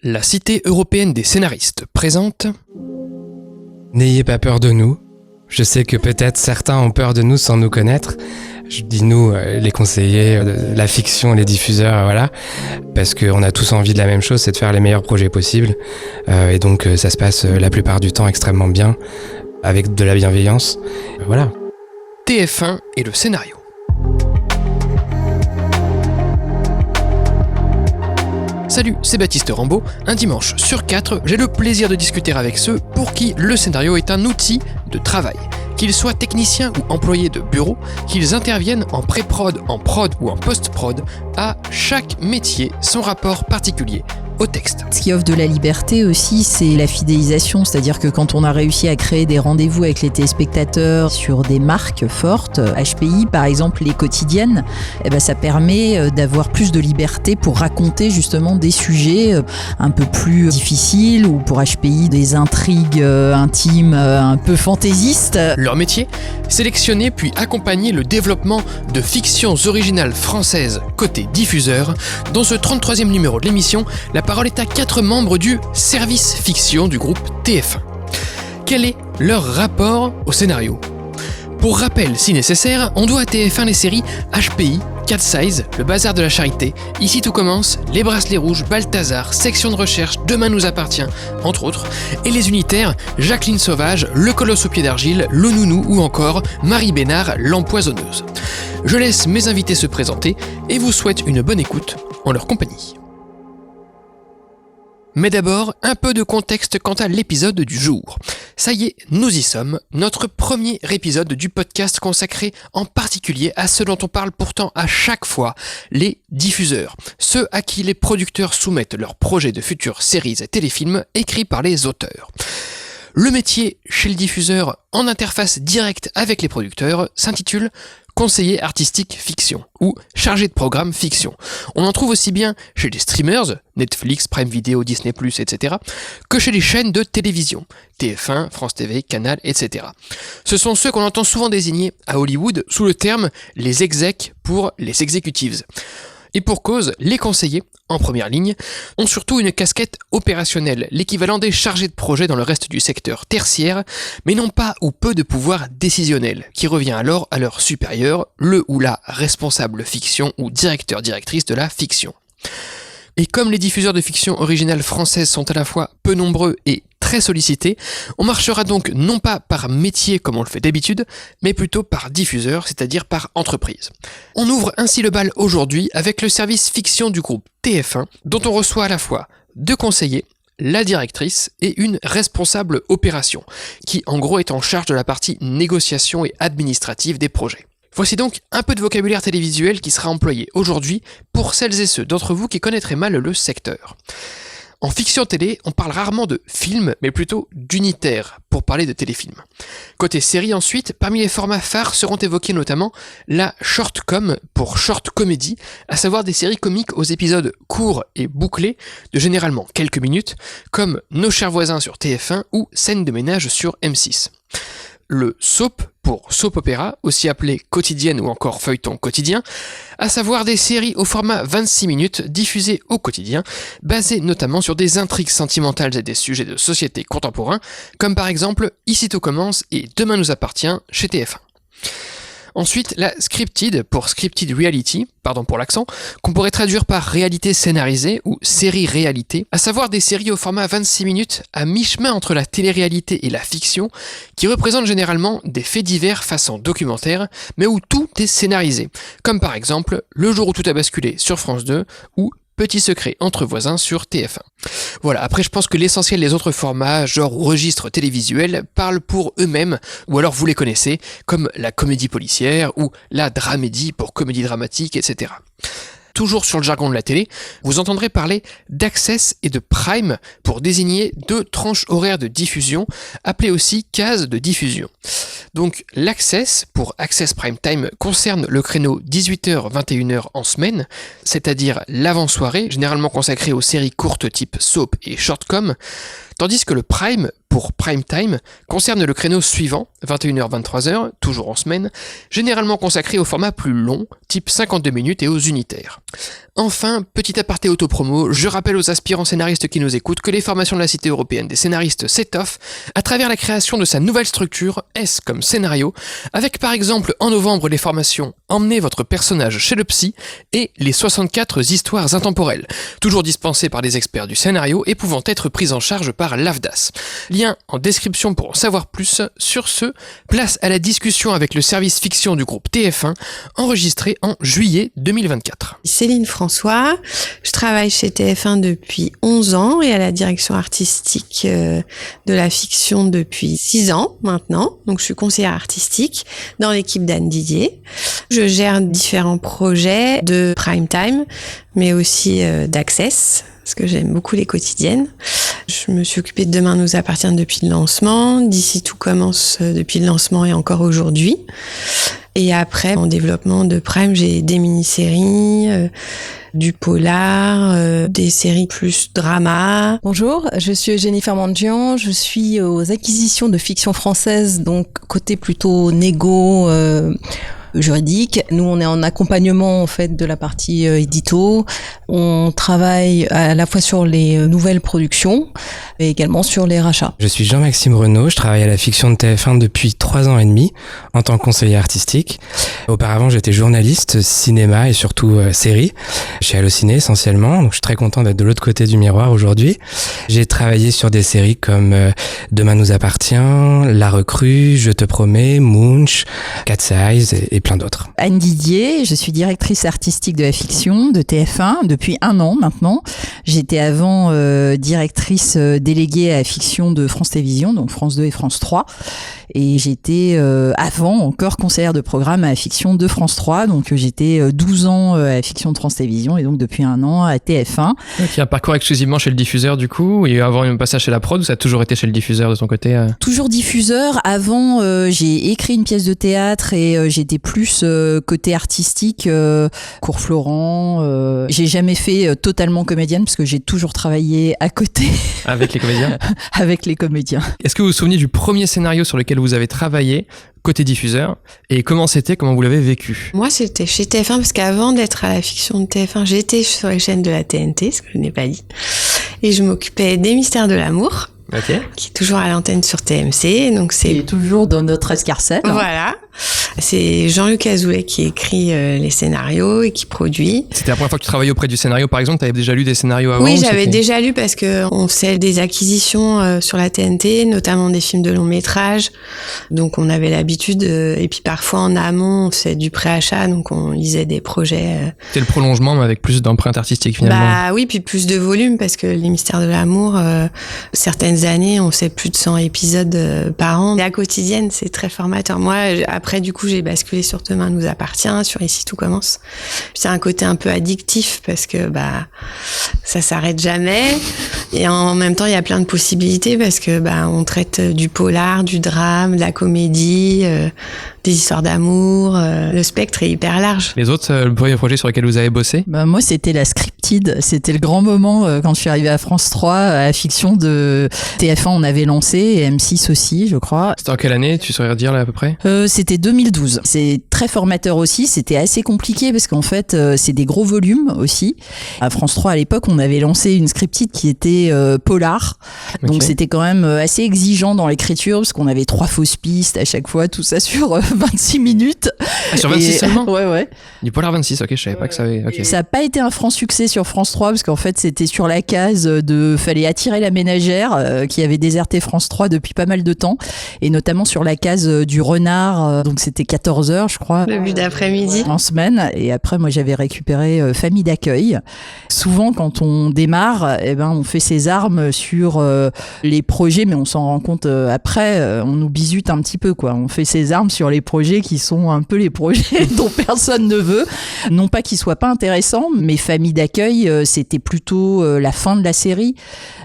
La Cité européenne des scénaristes présente... N'ayez pas peur de nous. Je sais que peut-être certains ont peur de nous sans nous connaître. Je dis nous, les conseillers, la fiction, les diffuseurs, voilà. Parce qu'on a tous envie de la même chose, c'est de faire les meilleurs projets possibles. Et donc ça se passe la plupart du temps extrêmement bien, avec de la bienveillance. Voilà. TF1 et le scénario. Salut, c'est Baptiste Rambaud. Un dimanche sur 4, j'ai le plaisir de discuter avec ceux pour qui le scénario est un outil de travail. Qu'ils soient techniciens ou employés de bureau, qu'ils interviennent en pré-prod, en prod ou en post-prod, à chaque métier son rapport particulier au texte. Ce qui offre de la liberté aussi, c'est la fidélisation, c'est-à-dire que quand on a réussi à créer des rendez-vous avec les téléspectateurs sur des marques fortes, HPI par exemple, les quotidiennes, ça permet d'avoir plus de liberté pour raconter justement des sujets un peu plus difficiles, ou pour HPI des intrigues intimes un peu fantaisistes. Leur métier, sélectionner puis accompagner le développement de fictions originales françaises côté diffuseur. Dans ce 33e numéro de l'émission, la parole est à 4 membres du service fiction du groupe TF1. Quel est leur rapport au scénario ? Pour rappel, si nécessaire, on doit à TF1 les séries HPI, Cat Size, Le Bazar de la Charité, Ici tout commence, Les Bracelets Rouges, Balthazar, Section de recherche, Demain nous appartient, entre autres, et les unitaires Jacqueline Sauvage, Le Colosse au pied d'argile, Le Nounou ou encore Marie Bénard, l'Empoisonneuse. Je laisse mes invités se présenter et vous souhaite une bonne écoute en leur compagnie. Mais d'abord, un peu de contexte quant à l'épisode du jour. Ça y est, nous y sommes, notre premier épisode du podcast consacré en particulier à ceux dont on parle pourtant à chaque fois, les diffuseurs, ceux à qui les producteurs soumettent leurs projets de futures séries et téléfilms écrits par les auteurs. Le métier chez le diffuseur en interface directe avec les producteurs s'intitule conseiller artistique fiction ou chargé de programme fiction. On en trouve aussi bien chez les streamers, Netflix, Prime Video, Disney+, etc., que chez les chaînes de télévision, TF1, France TV, Canal, etc. Ce sont ceux qu'on entend souvent désigner à Hollywood sous le terme les execs pour les executives. Et pour cause, les conseillers, en première ligne, ont surtout une casquette opérationnelle, l'équivalent des chargés de projet dans le reste du secteur tertiaire, mais n'ont pas ou peu de pouvoir décisionnel, qui revient alors à leur supérieur, le ou la responsable fiction ou directeur-directrice de la fiction. Et comme les diffuseurs de fiction originale française sont à la fois peu nombreux et très sollicités, on marchera donc non pas par métier comme on le fait d'habitude, mais plutôt par diffuseur, c'est-à-dire par entreprise. On ouvre ainsi le bal aujourd'hui avec le service fiction du groupe TF1, dont on reçoit à la fois 2 conseillers, la directrice et une responsable opération, qui en gros est en charge de la partie négociation et administrative des projets. Voici donc un peu de vocabulaire télévisuel qui sera employé aujourd'hui pour celles et ceux d'entre vous qui connaîtraient mal le secteur. En fiction télé, on parle rarement de film, mais plutôt d'unitaire, pour parler de téléfilm. Côté série ensuite, parmi les formats phares seront évoqués notamment la shortcom pour short comedy, à savoir des séries comiques aux épisodes courts et bouclés, de généralement quelques minutes, comme Nos chers voisins sur TF1 ou Scène de ménage sur M6. Le soap pour soap opéra, aussi appelé quotidienne ou encore feuilleton quotidien, à savoir des séries au format 26 minutes diffusées au quotidien, basées notamment sur des intrigues sentimentales et des sujets de société contemporains, comme par exemple Ici tout commence et Demain nous appartient chez TF1. Ensuite, la scripted pour scripted reality, pardon pour l'accent, qu'on pourrait traduire par réalité scénarisée ou série-réalité, à savoir des séries au format 26 minutes à mi-chemin entre la télé-réalité et la fiction, qui représentent généralement des faits divers façon documentaire, mais où tout est scénarisé, comme par exemple Le jour où tout a basculé sur France 2 ou Petit secret entre voisins sur TF1. Voilà, après je pense que l'essentiel des autres formats, genre registres télévisuels, parlent pour eux-mêmes, ou alors vous les connaissez, comme la comédie policière ou la dramédie pour comédie dramatique, etc. Toujours sur le jargon de la télé, vous entendrez parler d'Access et de Prime pour désigner 2 tranches horaires de diffusion, appelées aussi cases de diffusion. Donc l'Access, pour Access Prime Time, concerne le créneau 18h-21h en semaine, c'est-à-dire l'avant-soirée, généralement consacrée aux séries courtes type soap et shortcom, tandis que le Prime pour prime time concerne le créneau suivant, 21h-23h, toujours en semaine, généralement consacré au format plus long, type 52 minutes et aux unitaires. Enfin, petit aparté autopromo, je rappelle aux aspirants scénaristes qui nous écoutent que les formations de la Cité européenne des scénaristes s'étoffent à travers la création de sa nouvelle structure, S comme scénario, avec par exemple en novembre les formations Emmenez votre personnage chez le psy et les 64 histoires intemporelles, toujours dispensées par des experts du scénario et pouvant être prises en charge par l'AFDAS. Lien en description pour en savoir plus. Sur ce, place à la discussion avec le service fiction du groupe TF1, enregistré en juillet 2024. Céline François, je travaille chez TF1 depuis 11 ans et à la direction artistique de la fiction depuis 6 ans maintenant. Donc je suis conseillère artistique dans l'équipe d'Anne Didier. Je gère différents projets de prime time, mais aussi d'Access, parce que j'aime beaucoup les quotidiennes. Je me suis occupée de Demain nous appartient depuis le lancement. D'ici tout commence depuis le lancement et encore aujourd'hui. Et après, en développement de Prime, j'ai des mini-séries, du polar, des séries plus drama. Bonjour, je suis Jennifer Mangian, je suis aux acquisitions de fiction française, donc côté plutôt négo, juridique. Nous, on est en accompagnement en fait de la partie édito. On travaille à la fois sur les nouvelles productions et également sur les rachats. Je suis Jean-Maxime Renaud, je travaille à la fiction de TF1 depuis 3 ans et demi en tant que conseiller artistique. Auparavant, j'étais journaliste, cinéma et surtout série, chez Allociné essentiellement, donc je suis très content d'être de l'autre côté du miroir aujourd'hui. J'ai travaillé sur des séries comme Demain nous appartient, La Recrue, Je te promets, Munch, Cat's Eyes et plein d'autres. Anne Didier, je suis directrice artistique de la fiction de TF1 depuis 1 an maintenant. J'étais avant directrice déléguée à la fiction de France Télévisions, donc France 2 et France 3. Et j'étais avant encore conseillère de programme à la fiction de France 3, donc j'étais 12 ans à la fiction de France Télévisions et donc depuis 1 an à TF1. Donc, il y a un parcours exclusivement chez le diffuseur du coup, et avant un passage chez la prod, ou ça a toujours été chez le diffuseur de ton côté Toujours diffuseur. Avant, j'ai écrit une pièce de théâtre et j'étais plus côté artistique, cours Florent. J'ai jamais fait totalement comédienne parce que j'ai toujours travaillé à côté. Avec les comédiens Avec les comédiens. Est-ce que vous vous souvenez du premier scénario sur lequel vous avez travaillé côté diffuseur et comment vous l'avez vécu? Moi, c'était chez TF1 parce qu'avant d'être à la fiction de TF1, j'étais sur les chaînes de la TNT, ce que je n'ai pas dit. Et je m'occupais des Mystères de l'amour. Okay. Qui est toujours à l'antenne sur TMC, donc c'est... Il est toujours dans notre escarcelle. Voilà. C'est Jean-Luc Azoulay qui écrit les scénarios et qui produit. C'était la première fois que tu travaillais auprès du scénario, par exemple? Tu avais déjà lu des scénarios avant? Oui, j'avais déjà lu parce que on faisait des acquisitions sur la TNT, notamment des films de long métrage. Donc on avait l'habitude, et puis parfois en amont, on faisait du préachat, donc on lisait des projets. C'était le prolongement, mais avec plus d'empreintes artistiques finalement. Bah oui, puis plus de volume parce que Les Mystères de l'amour, certaines années, on faisait plus de 100 épisodes par an. La quotidienne, c'est très formateur. Moi, après, du coup, j'ai basculé sur Demain nous appartient, sur Ici tout commence. C'est un côté un peu addictif parce que ça s'arrête jamais. Et en même temps, il y a plein de possibilités parce que on traite du polar, du drame, de la comédie, des histoires d'amour. Le spectre est hyper large. Les autres, le premier projet sur lequel vous avez bossé? Moi, c'était la scripted. C'était le grand moment quand je suis arrivée à France 3, à la fiction de TF1, on avait lancé, et M6 aussi, je crois. C'était en quelle année, tu saurais dire là à peu près? C'était 2012. C'est très formateur aussi. C'était assez compliqué parce qu'en fait, c'est des gros volumes aussi. À France 3, à l'époque, on avait lancé une scripted qui était polar. Okay. Donc, c'était quand même assez exigeant dans l'écriture parce qu'on avait 3 fausses pistes à chaque fois, tout ça sur 26 minutes. Ah, sur 26 seulement? Ouais. Du polar 26, ok, je savais pas que ça avait... Okay. Ça n'a pas été un franc succès sur France 3 parce qu'en fait, c'était sur la case de fallait attirer la ménagère qui avait déserté France 3 depuis pas mal de temps, et notamment sur la case du renard, donc c'était 14h je crois. Le but d'après-midi. En semaine, et après moi j'avais récupéré Famille d'accueil. Souvent quand on démarre, on fait ses armes sur les projets, mais on s'en rend compte après, on nous bisute un petit peu quoi. On fait ses armes sur les projets qui sont un peu les projets dont personne ne veut. Non pas qu'ils soient pas intéressants, mais Famille d'accueil, c'était plutôt la fin de la série.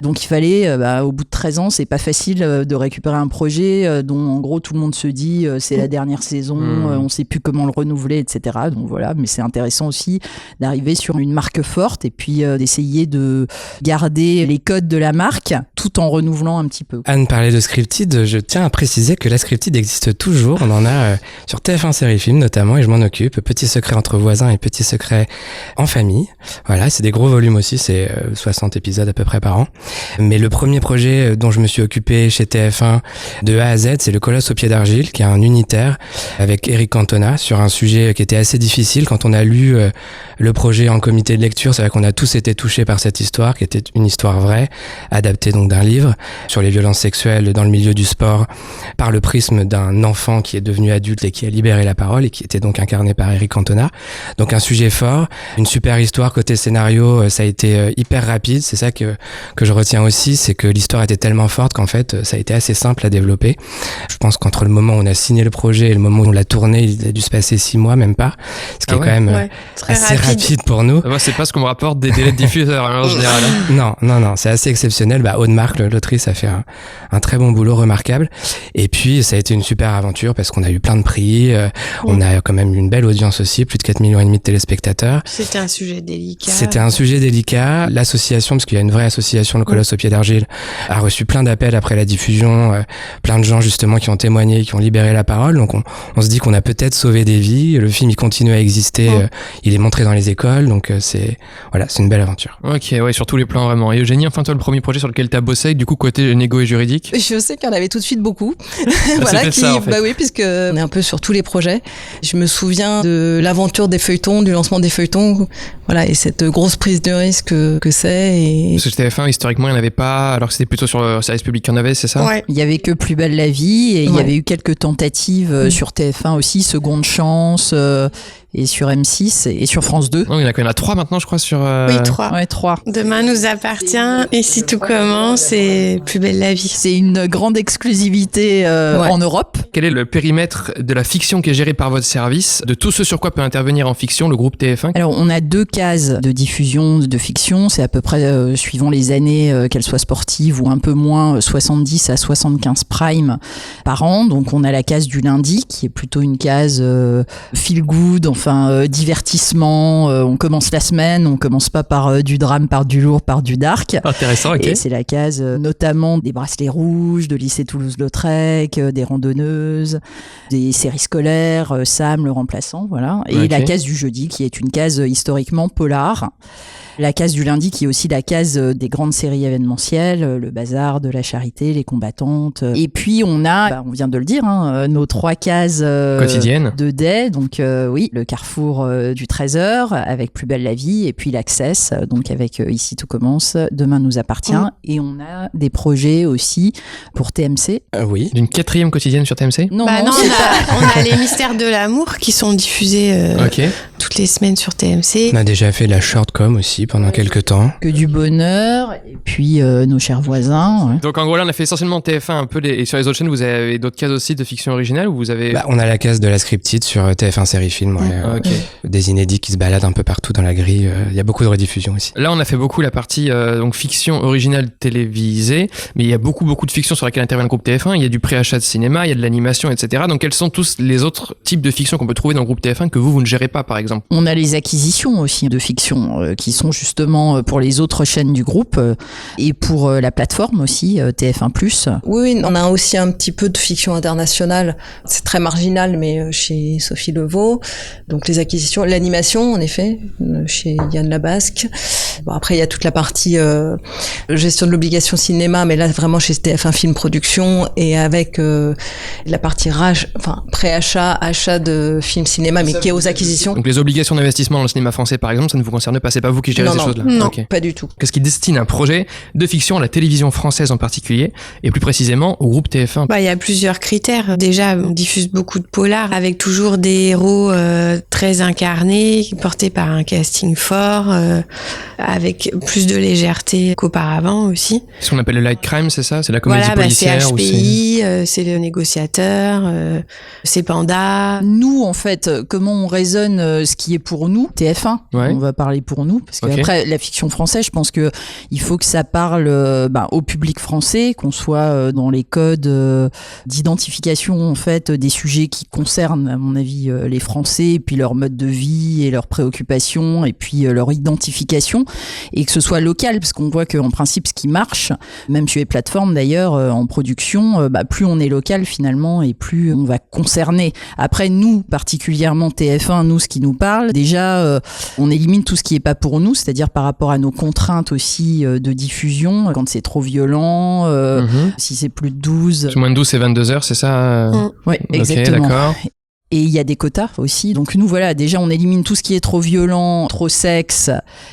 Donc il fallait, au bout de 13 ans, c'est pas facile de récupérer un projet dont en gros tout le monde se dit c'est la dernière saison, on sait plus comment le renouveler, etc. Donc voilà, mais c'est intéressant aussi d'arriver sur une marque forte et puis d'essayer de garder les codes de la marque tout en renouvelant un petit peu. Anne parlait de Scripted, je tiens à préciser que la Scripted existe toujours, on en a sur TF1 Série Film notamment, et je m'en occupe, Petit secret entre voisins et Petit secret en famille. Voilà, c'est des gros volumes aussi, c'est 60 épisodes à peu près par an. Mais le premier projet dont je me suis occupé chez TF1 de A à Z, c'est Le Colosse au pied d'argile, qui est un unitaire avec Eric Cantona sur un sujet qui était assez difficile. Quand on a lu le projet en comité de lecture, c'est vrai qu'on a tous été touchés par cette histoire, qui était une histoire vraie, adaptée donc d'un livre sur les violences sexuelles dans le milieu du sport par le prisme d'un enfant qui est devenu adulte et qui a libéré la parole et qui était donc incarné par Eric Cantona. Donc un sujet fort, une super histoire côté scénario, ça a été hyper rapide. C'est ça que je retiens aussi, c'est que l'histoire était tellement forte qu'en fait ça a été assez simple à développer. Je pense qu'entre le moment où on a signé le projet et le moment où on l'a tourné, il a dû se passer 6 mois, même pas, ce qui est quand même assez rapide pour nous. Moi, c'est pas ce qu'on me rapporte des délais de diffuseurs en général. Non, c'est assez exceptionnel. Audemarc, l'autrice, a fait un très bon boulot, remarquable. Et puis ça a été une super aventure parce qu'on a eu plein de prix, on a quand même eu une belle audience aussi, plus de 4,5 millions de téléspectateurs. C'était un sujet délicat. L'association, parce qu'il y a une vraie association, Le Colosse au pied d'argile, a reçu plein d'appels après la diffusion, plein de gens justement qui ont témoigné, qui ont libéré la parole. Donc on se dit qu'on a peut-être sauvé des vies. Le film, il continue à exister, il est montré dans les écoles, donc c'est une belle aventure. Ok, ouais, sur tous les plans vraiment. Et Eugénie, enfin toi, le premier projet sur lequel t'as bossé, du coup côté négo et juridique. Je sais qu'il y en avait tout de suite beaucoup. Ça, en fait. Bah oui, puisque on est un peu sur tous les projets. Je me souviens de l'aventure des feuilletons, du lancement des feuilletons, et cette grosse prise de risque que c'est. Et... Parce que TF1, historiquement, il n'y en avait pas, alors que c'était plutôt sur le service public qu'il y en avait, c'est ça? Ouais. Il y avait que Plus belle la vie et il y avait eu quelques tentatives sur TF1 aussi, Seconde chance et sur M6 et sur France 2. Non, il y en a 3 maintenant, je crois, sur... Oui, 3. Ouais, 3. Demain nous appartient et si tout commence, et Plus belle la vie. C'est une grande exclusivité en Europe. Quel est le périmètre de la fiction qui est géré par votre service, de tout ce sur quoi peut intervenir en fiction le groupe TF1? Alors, on a 2 cases de diffusion de fiction. C'est à peu près, suivant les années, qu'elles soient sportives ou un peu moins, 70 à 75 prime par an. Donc, on a la case du lundi, qui est plutôt une case feel good, divertissement. On commence la semaine, on commence pas par du drame, par du lourd, par du dark. Intéressant, ok. Et c'est la case notamment des bracelets rouges, de lycée Toulouse-Lautrec, des randonneuses, des séries scolaires, Sam, le remplaçant, voilà. Et la case du jeudi, qui est une case historiquement polar. La case du lundi, qui est aussi la case des grandes séries événementielles, le Bazar, de la Charité, les Combattantes. Et puis on a, on vient de le dire, nos 3 cases quotidiennes de Day. Donc oui, le Carrefour du 13h avec Plus belle la vie, et puis l'Access, donc avec Ici tout commence, Demain nous appartient. Et on a des projets aussi pour TMC. Oui. D'une 4e quotidienne sur TMC? Non, on a les Mystères de l'amour qui sont diffusés toutes les semaines sur TMC. On a déjà fait de la shortcom aussi pendant quelques temps. Que du bonheur, et puis nos chers voisins. Ouais. Donc en gros là on a fait essentiellement TF1 un peu, et sur les autres chaînes vous avez d'autres cases aussi de fiction originale ou vous avez... On a la case de la Scripted sur TF1 Série Film, des inédits qui se baladent un peu partout dans la grille, il y a beaucoup de rediffusions aussi. Là on a fait beaucoup la partie donc fiction originale télévisée, mais il y a beaucoup de fiction sur laquelle intervient le groupe TF1, il y a du préachat de cinéma, il y a de l'animation, etc. Donc quels sont tous les autres types de fiction qu'on peut trouver dans le groupe TF1 que vous ne gérez pas par exemple? On a les acquisitions aussi de fiction qui sont justement pour les autres chaînes du groupe et pour la plateforme aussi, TF1+. Oui, on a aussi un petit peu de fiction internationale. C'est très marginal, mais chez Sophie Levaux. Donc les acquisitions, l'animation, en effet, chez Yann Labasque. Bon, après, il y a toute la partie gestion de l'obligation cinéma, mais là, vraiment chez TF1 Film Production, et avec la partie préachat, achat de films cinéma, mais qui est aux acquisitions. Donc les obligations d'investissement dans le cinéma français, par exemple, ça ne vous concerne pas, c'est pas vous qui gérez ces choses-là? Non, okay. Pas du tout. Qu'est-ce qui destine un projet de fiction à la télévision française en particulier, et plus précisément au groupe TF1? Il y a plusieurs critères. Déjà, on diffuse beaucoup de polars avec toujours des héros très incarné, porté par un casting fort, avec plus de légèreté qu'auparavant aussi. Ce qu'on appelle le light crime, c'est ça? C'est la comédie policière? C'est HPI, c'est le négociateur, c'est Panda. Nous, en fait, comment on raisonne ce qui est pour nous, TF1, on va parler pour nous, parce qu'après, la fiction française, je pense que il faut que ça parle au public français, qu'on soit dans les codes d'identification, en fait, des sujets qui concernent, à mon avis, les Français, et puis leur mode de vie et leurs préoccupations, et puis leur identification, et que ce soit local, parce qu'on voit qu'en principe, ce qui marche, même sur les plateformes d'ailleurs, en production, plus on est local finalement, et plus on va concerner. Après, nous, particulièrement TF1, nous, ce qui nous parle, déjà, on élimine tout ce qui est pas pour nous, c'est-à-dire par rapport à nos contraintes aussi de diffusion, quand c'est trop violent, si c'est plus de 12. Moins de 12, c'est 22 heures, c'est ça? Oui, exactement. Ok, d'accord. Et il y a des quotas aussi. Donc nous, voilà, déjà, on élimine tout ce qui est trop violent, trop sexe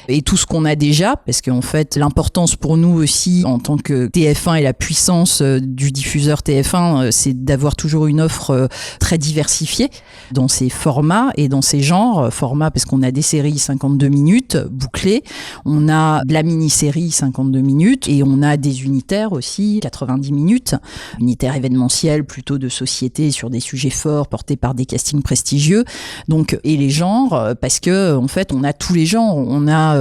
et tout ce qu'on a déjà. Parce qu'en fait, l'importance pour nous aussi, en tant que TF1 et la puissance du diffuseur TF1, c'est d'avoir toujours une offre très diversifiée dans ses formats et dans ses genres. Formats parce qu'on a des séries 52 minutes bouclées. On a de la mini-série 52 minutes et on a des unitaires aussi, 90 minutes. Unitaires événementiels, plutôt de société sur des sujets forts portés par des casting prestigieux, donc, et les genres, parce que en fait on a tous les genres, on a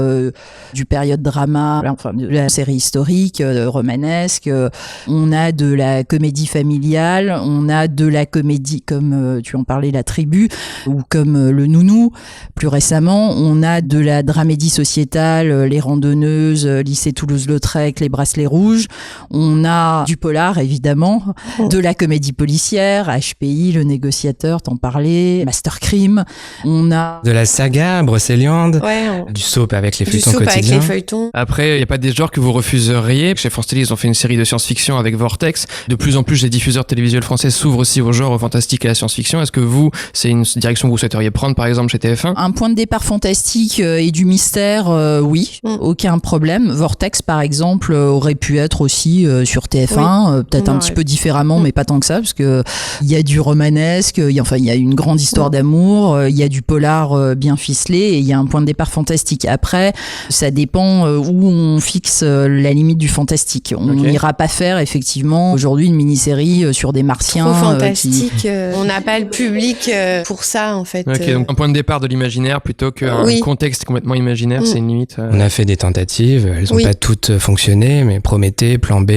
du période drama, enfin de la série historique, romanesque, on a de la comédie familiale, on a de la comédie comme tu en parlais, La Tribu, ou comme Le Nounou. Plus récemment, on a de la dramédie sociétale, Les Randonneuses, Lycée Toulouse-Lautrec, Les Bracelets Rouges. On a du polar évidemment, de la comédie policière, HPI, Le Négociateur, t'en parlais, Master Crime. On a de la saga Brocéliande, du soap avec les feuilletons quotidiens. Après, il n'y a pas des genres que vous refuseriez. Chez France Télé, ils ont fait une série de science-fiction avec Vortex. De plus en plus, les diffuseurs télévisuels français s'ouvrent aussi au genre fantastique et à la science-fiction. Est-ce que vous, c'est une direction que vous souhaiteriez prendre, par exemple, chez TF1? Un point de départ fantastique et du mystère, oui, aucun problème. Vortex, par exemple, aurait pu être aussi sur TF1, peut-être un petit peu différemment, mais pas tant que ça, parce que il y a du romanesque, il y a une grande histoire d'amour, il y a du polar bien ficelé et il y a un point de départ fantastique. Après, ça dépend où on fixe la limite du fantastique. On n'ira pas faire effectivement aujourd'hui une mini-série sur des martiens. Trop fantastique, on n'a pas le public pour ça en fait. Ok, donc un point de départ de l'imaginaire plutôt qu'un contexte complètement imaginaire, c'est une limite. On a fait des tentatives, elles n'ont pas toutes fonctionné, mais Prométhée, Plan B,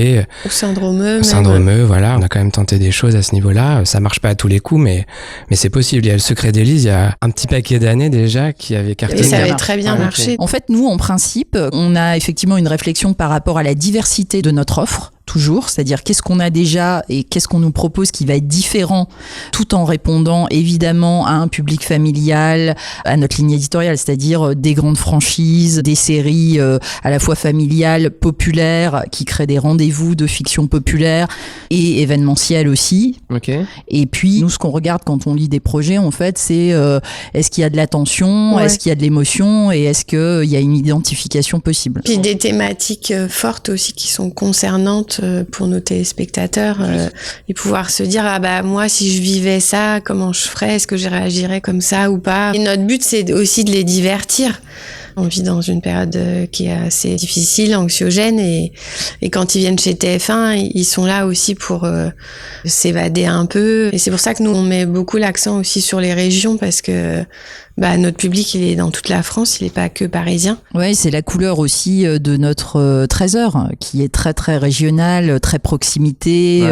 Syndromeux, voilà, on a quand même tenté des choses à ce niveau-là. Ça marche pas à tous les coups, mais c'est possible. Il y a Le Secret d'Élise, il y a un petit paquet d'années déjà qui avait cartonné. Et ça avait très bien marché. En fait, nous, en principe, on a effectivement une réflexion par rapport à la diversité de notre offre. Toujours, c'est-à-dire qu'est-ce qu'on a déjà et qu'est-ce qu'on nous propose qui va être différent, tout en répondant évidemment à un public familial, à notre ligne éditoriale, c'est-à-dire des grandes franchises, des séries à la fois familiales, populaires, qui créent des rendez-vous de fiction populaire et événementielle aussi. Et puis, nous, ce qu'on regarde quand on lit des projets, en fait, c'est est-ce qu'il y a de l'attention, est-ce qu'il y a de l'émotion et est-ce qu'il y a une identification possible. Puis des thématiques fortes aussi qui sont concernantes pour nos téléspectateurs et pouvoir se dire moi si je vivais ça, comment je ferais, est-ce que je réagirais comme ça ou pas. Et notre but c'est aussi de les divertir. On vit dans une période qui est assez difficile, anxiogène et quand ils viennent chez TF1, ils sont là aussi pour s'évader un peu. Et c'est pour ça que nous on met beaucoup l'accent aussi sur les régions parce que notre public il est dans toute la France, il est pas que parisien. Ouais, c'est la couleur aussi de notre trésor qui est très très régional, très proximité,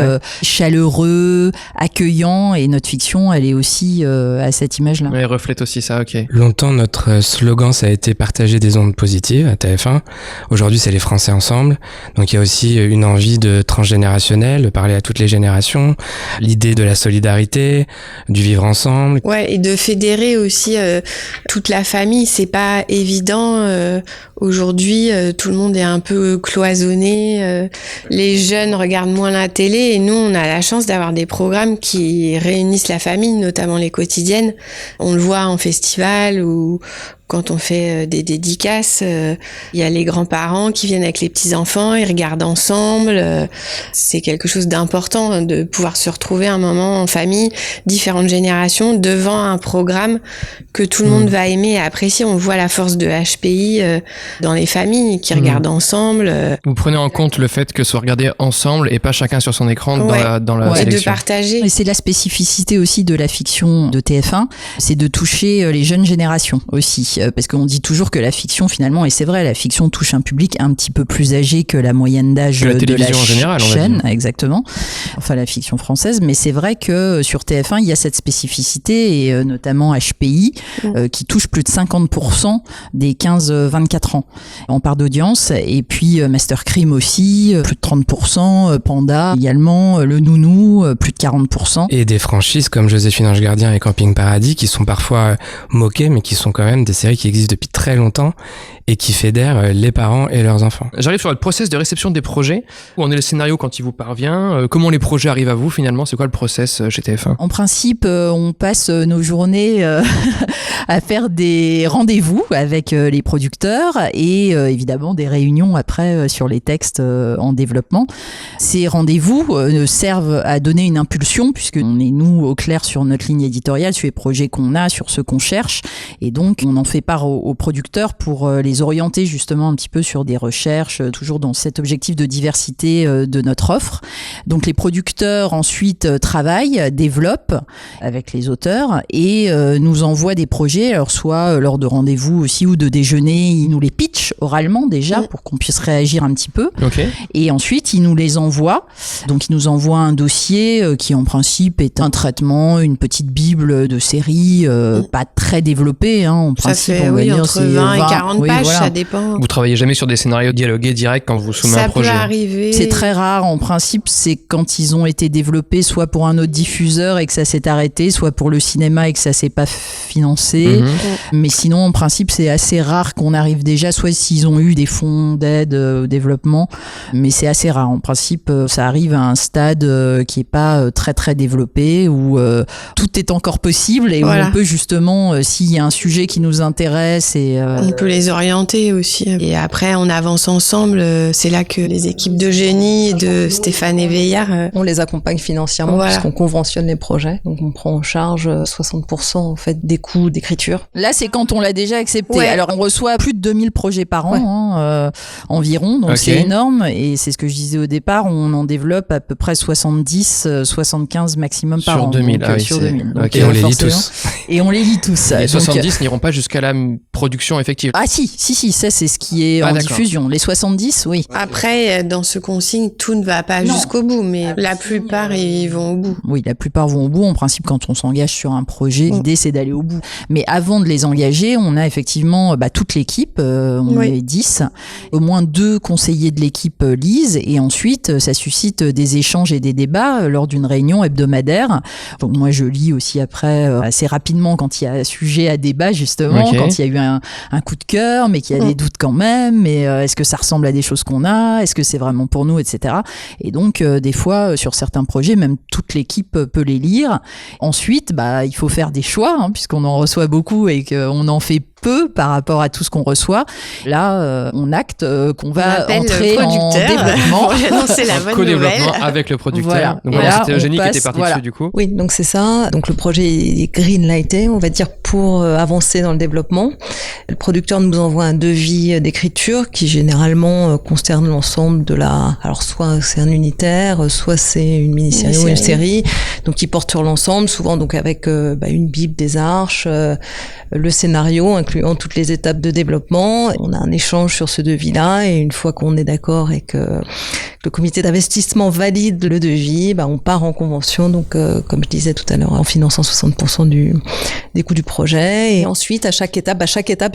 chaleureux, accueillant et notre fiction elle est aussi à cette image-là. Elle reflète aussi ça, ok. Longtemps notre slogan ça a été partager des ondes positives à TF1. Aujourd'hui c'est les Français ensemble. Donc il y a aussi une envie de transgénérationnel, de parler à toutes les générations, l'idée de la solidarité, du vivre ensemble. Ouais, et de fédérer aussi toute la famille, c'est pas évident. Aujourd'hui, tout le monde est un peu cloisonné. Les jeunes regardent moins la télé et nous, on a la chance d'avoir des programmes qui réunissent la famille, notamment les quotidiennes. On le voit en festival ou Quand on fait des dédicaces, il y a les grands-parents qui viennent avec les petits-enfants, ils regardent ensemble. C'est quelque chose d'important de pouvoir se retrouver un moment en famille, différentes générations, devant un programme que tout le monde va aimer et apprécier. On voit la force de HPI dans les familles qui regardent ensemble. Vous prenez en compte le fait que ce soit regardé ensemble et pas chacun sur son écran dans la et sélection. de partager. Et c'est la spécificité aussi de la fiction de TF1, c'est de toucher les jeunes générations aussi. Parce qu'on dit toujours que la fiction, finalement, et c'est vrai, la fiction touche un public un petit peu plus âgé que la moyenne d'âge de la télévision en général, chaîne, exactement. Enfin, la fiction française. Mais c'est vrai que sur TF1, il y a cette spécificité, et notamment HPI, qui touche plus de 50% des 15-24 ans en part d'audience. Et puis Master Crime aussi, plus de 30%, Panda également, Le Nounou, plus de 40%. Et des franchises comme Joséphine Ange Gardien et Camping Paradis qui sont parfois moquées, mais qui sont quand même des séries qui existent depuis très longtemps et qui fédèrent les parents et leurs enfants. J'arrive sur le process de réception des projets. Où en est le scénario quand il vous parvient? Comment les projets arrivent à vous finalement? C'est quoi le process chez TF1? En principe, on passe nos journées à faire des rendez-vous avec les producteurs et évidemment des réunions après sur les textes en développement. Ces rendez-vous servent à donner une impulsion puisqu'on est nous au clair sur notre ligne éditoriale, sur les projets qu'on a, sur ceux qu'on cherche, et donc on en fait part aux producteurs pour les orienter justement un petit peu sur des recherches, toujours dans cet objectif de diversité de notre offre. Donc les producteurs ensuite travaillent, développent avec les auteurs et nous envoient des projets, alors soit lors de rendez-vous aussi ou de déjeuner, ils nous les pitchent oralement déjà pour qu'on puisse réagir un petit peu. Okay. Et ensuite ils nous les envoient. Donc ils nous envoient un dossier qui en principe est un traitement, une petite bible de série, pas très développée. En principe, ça fait on va dire entre 20 et 40 pages, voilà. Ça dépend. Vous travaillez jamais sur des scénarios dialogués directs quand vous soumettez un projet? Ça peut arriver. C'est très rare. En principe, c'est quand ils ont été développés soit pour un autre diffuseur et que ça s'est arrêté, soit pour le cinéma et que ça s'est pas financé. Mais sinon, en principe, c'est assez rare qu'on arrive déjà, soit s'ils ont eu des fonds d'aide au développement, mais c'est assez rare. En principe, ça arrive à un stade qui est pas très très développé, où tout est encore possible et où on peut justement, s'il y a un sujet qui nous intéresse, et on peut les orienter aussi. Et après, on avance ensemble. C'est là que les équipes de génie de Stéphane Éveillard, on les accompagne financièrement puisqu'on conventionne les projets. Donc on prend en charge 60% en fait des coûts d'écriture. Là, c'est quand on l'a déjà accepté. Alors on reçoit plus de 2000 projets par an environ, donc c'est énorme, et c'est ce que je disais au départ, on en développe à peu près 70-75 maximum par an. 2000, donc, sur 2000. Donc, et on les lit tous. Et on les lit tous. Les 70 n'iront pas jusqu'à la production effective. Ah si, ça c'est ce qui est en diffusion. Les 70, oui. Après, dans ce consigne, tout ne va pas jusqu'au bout, mais la plupart, ils vont au bout. Oui, la plupart vont au bout. En principe, quand on s'engage sur un projet, l'idée c'est d'aller au bout. Mais avant de les engager, on a effectivement toute l'équipe, on est 10. Au moins 2 conseillers de l'équipe lisent, et ensuite, ça suscite des échanges et des débats lors d'une réunion hebdomadaire. Donc moi, je lis aussi après assez rapidement quand il y a sujet à débat, justement, quand il y a eu un coup de cœur, mais qu'il y a des doutes quand même, mais est-ce que ça ressemble à des choses qu'on a, est-ce que c'est vraiment pour nous, etc. Et donc, des fois, sur certains projets, même toute l'équipe peut les lire. Ensuite, il faut faire des choix, puisqu'on en reçoit beaucoup et qu'on en fait peu par rapport à tout ce qu'on reçoit. Là, on acte qu'on va entrer en développement. Pour annoncer la bonne co-développement avec le producteur. Voilà. Donc voilà, c'était Eugénie qui était partie dessus du coup. Oui, donc c'est ça. Donc le projet est greenlighté, on va dire, pour avancer dans le développement. Le producteur nous envoie un devis d'écriture qui généralement concerne l'ensemble de la... Alors soit c'est un unitaire, soit c'est une mini-série ou une série. Donc qui porte sur l'ensemble, souvent donc avec une bible des arches, le scénario incluant toutes les étapes de développement. On a un échange sur ce devis-là, et une fois qu'on est d'accord et que le comité d'investissement valide le devis, on part en convention, donc comme je disais tout à l'heure, en finançant 60% des coûts du projet. Et ensuite, à chaque étape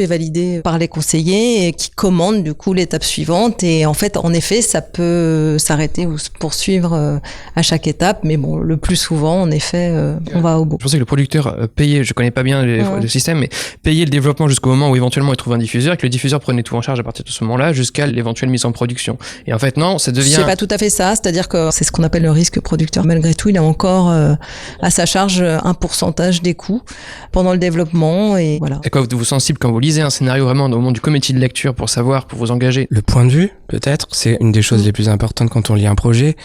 est validée par les conseillers, et qui commandent du coup l'étape suivante. Et en fait, en effet, ça peut s'arrêter ou se poursuivre à chaque étape, mais bon, le plus souvent, en effet, on va au bout. Je pensais que le producteur payait, je connais pas bien le système, mais payait le développement jusqu'au moment où éventuellement il trouve un diffuseur, et que le diffuseur prenait tout en charge à partir de ce moment-là jusqu'à l'éventuelle mise en production. Et en fait, non, ça devient moyens. C'est pas tout à fait ça, c'est-à-dire que c'est ce qu'on appelle le risque producteur. Malgré tout, il a encore à sa charge un pourcentage des coûts pendant le développement et voilà. À quoi êtes-vous sensible quand vous lisez un scénario vraiment au moment du comité de lecture pour savoir, pour vous engager? Le point de vue, peut-être, c'est une des choses les plus importantes quand on lit un projet.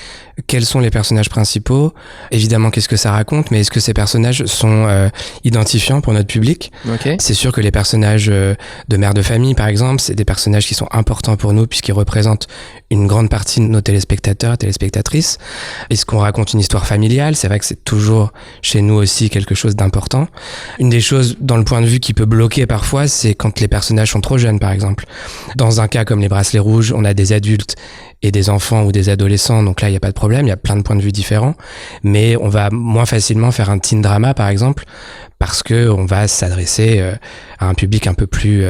Quels sont les personnages principaux? Évidemment, qu'est-ce que ça raconte, mais est-ce que ces personnages sont identifiants pour notre public? Ok. C'est sûr que les personnages de mères de famille, par exemple, c'est des personnages qui sont importants pour nous puisqu'ils représentent une grande partie de nos téléspectateurs et téléspectatrices. Est-ce qu'on raconte une histoire familiale? C'est vrai que c'est toujours chez nous aussi quelque chose d'important. Une des choses dans le point de vue qui peut bloquer parfois, c'est quand les personnages sont trop jeunes, par exemple. Dans un cas comme les Bracelets Rouges, on a des adultes et des enfants ou des adolescents, donc là, il n'y a pas de problème, il y a plein de points de vue différents, mais on va moins facilement faire un teen drama, par exemple, parce que on va s'adresser à un public un peu plus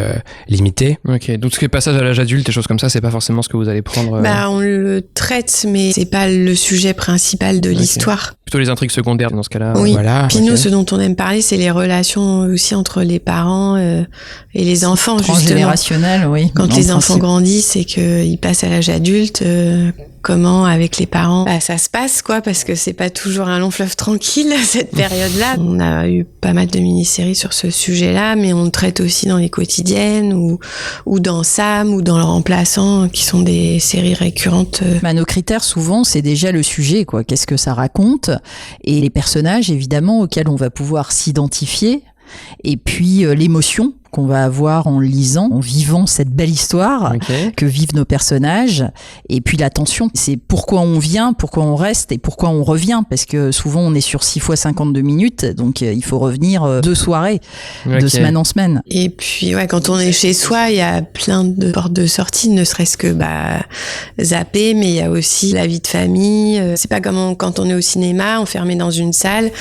limité. Ok, donc ce qui est passage à l'âge adulte, des choses comme ça, c'est pas forcément ce que vous allez prendre. On le traite, mais c'est pas le sujet principal de l'histoire. Plutôt les intrigues secondaires dans ce cas-là. Oui. Voilà. Puis nous, ce dont on aime parler, c'est les relations aussi entre les parents et les enfants, justement. Transgénérationnel, oui. Quand les enfants grandissent et qu'ils passent à l'âge adulte, comment avec les parents ça se passe, quoi, parce que c'est pas toujours un long fleuve tranquille cette période-là. On a eu pas mal de mini-séries sur ce sujet-là, mais on traite aussi dans les quotidiennes ou dans Sam ou dans Le Remplaçant, qui sont des séries récurrentes. Nos critères, souvent, c'est déjà le sujet, quoi. Qu'est-ce que ça raconte? Et les personnages, évidemment, auxquels on va pouvoir s'identifier. Et puis, l'émotion qu'on va avoir en lisant, en vivant cette belle histoire que vivent nos personnages. Et puis la tension, c'est pourquoi on vient, pourquoi on reste et pourquoi on revient. Parce que souvent, on est sur 6 fois 52 minutes, donc il faut revenir 2 soirées, de semaine en semaine. Et puis, quand on est chez soi, il y a plein de portes de sortie, ne serait-ce que zapper, mais il y a aussi la vie de famille. C'est pas comme quand on est au cinéma, enfermé dans une salle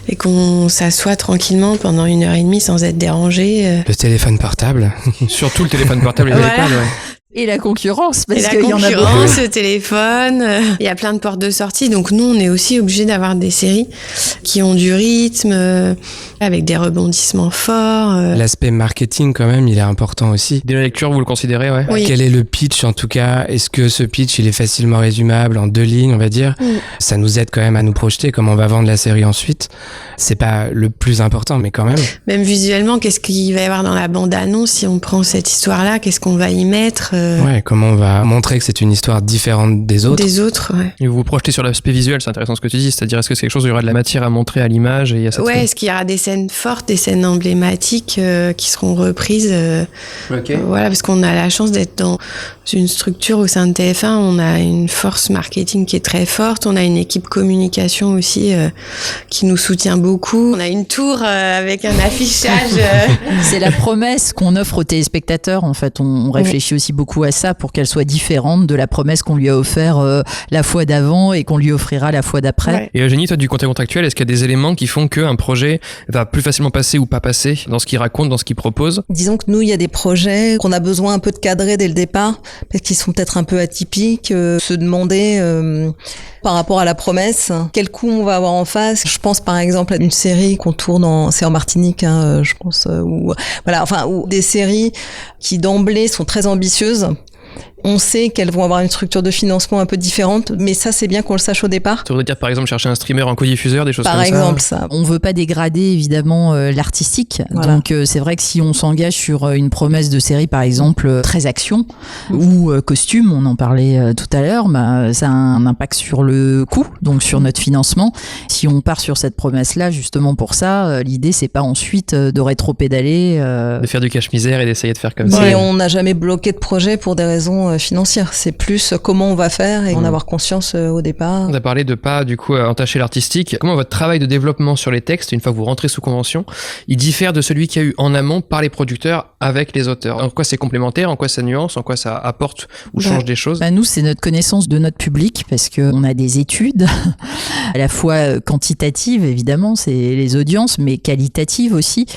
et qu'on s'assoit tranquillement pendant 1h30 sans être dérangé. Le téléphone portable. Surtout le téléphone portable et les iPads, Et la concurrence, parce qu'il y en a beaucoup. le téléphone, il y a plein de portes de sortie. Donc nous, on est aussi obligés d'avoir des séries qui ont du rythme, avec des rebondissements forts. L'aspect marketing, quand même, il est important aussi. Dès la lecture, vous le considérez, ouais. Oui. Quel est le pitch, en tout cas? Est-ce que ce pitch, il est facilement résumable en 2 lignes, on va dire? Ça nous aide quand même à nous projeter, comment on va vendre la série ensuite. C'est pas le plus important, mais quand même. Même visuellement, qu'est-ce qu'il va y avoir dans la bande-annonce si on prend cette histoire-là? Qu'est-ce qu'on va y mettre? Ouais, comment on va montrer que c'est une histoire différente des autres. Ouais. Et vous vous projetez sur l'aspect visuel, c'est intéressant ce que tu dis, c'est-à-dire est-ce que c'est quelque chose où il y aura de la matière à montrer à l'image et il y a cette est-ce qu'il y aura des scènes fortes, des scènes emblématiques qui seront reprises Voilà, parce qu'on a la chance d'être dans une structure au sein de TF1, on a une force marketing qui est très forte, on a une équipe communication aussi qui nous soutient beaucoup, on a une tour avec un affichage. C'est la promesse qu'on offre aux téléspectateurs, en fait. On réfléchit aussi beaucoup à ça pour qu'elle soit différente de la promesse qu'on lui a offert la fois d'avant et qu'on lui offrira la fois d'après. Ouais. Et Eugénie, toi, du côté contractuel, est-ce qu'il y a des éléments qui font qu'un projet va plus facilement passer ou pas passer dans ce qu'il raconte, dans ce qu'il propose? Disons que nous, il y a des projets qu'on a besoin un peu de cadrer dès le départ, parce qu'ils sont peut-être un peu atypiques, se demander par rapport à la promesse, quel coup on va avoir en face. Je pense par exemple à une série qu'on tourne c'est en Martinique, je pense, ou des séries qui d'emblée sont très ambitieuses. On sait qu'elles vont avoir une structure de financement un peu différente, mais ça, c'est bien qu'on le sache au départ. Ça voudrait dire, par exemple, chercher un streamer en codiffuseur, des choses comme ça? Par exemple, ça. On veut pas dégrader, évidemment, l'artistique. Voilà. Donc, c'est vrai que si on s'engage sur une promesse de série, par exemple, très action ou costume, on en parlait tout à l'heure, ça a un impact sur le coût, donc sur notre financement. Si on part sur cette promesse-là, justement pour ça, l'idée, c'est pas ensuite de rétro-pédaler. De faire du cache-misère et d'essayer de faire comme ça. Mais on n'a jamais bloqué de projet pour des raisons financières. C'est plus comment on va faire et en avoir conscience au départ. On a parlé de pas, du coup, entacher l'artistique. Comment votre travail de développement sur les textes, une fois que vous rentrez sous convention, il diffère de celui qu'il y a eu en amont par les producteurs avec les auteurs? En quoi c'est complémentaire? En quoi ça nuance? En quoi ça apporte ou change des choses? Nous, c'est notre connaissance de notre public, parce qu'on a des études à la fois quantitatives, évidemment, c'est les audiences, mais qualitatives aussi.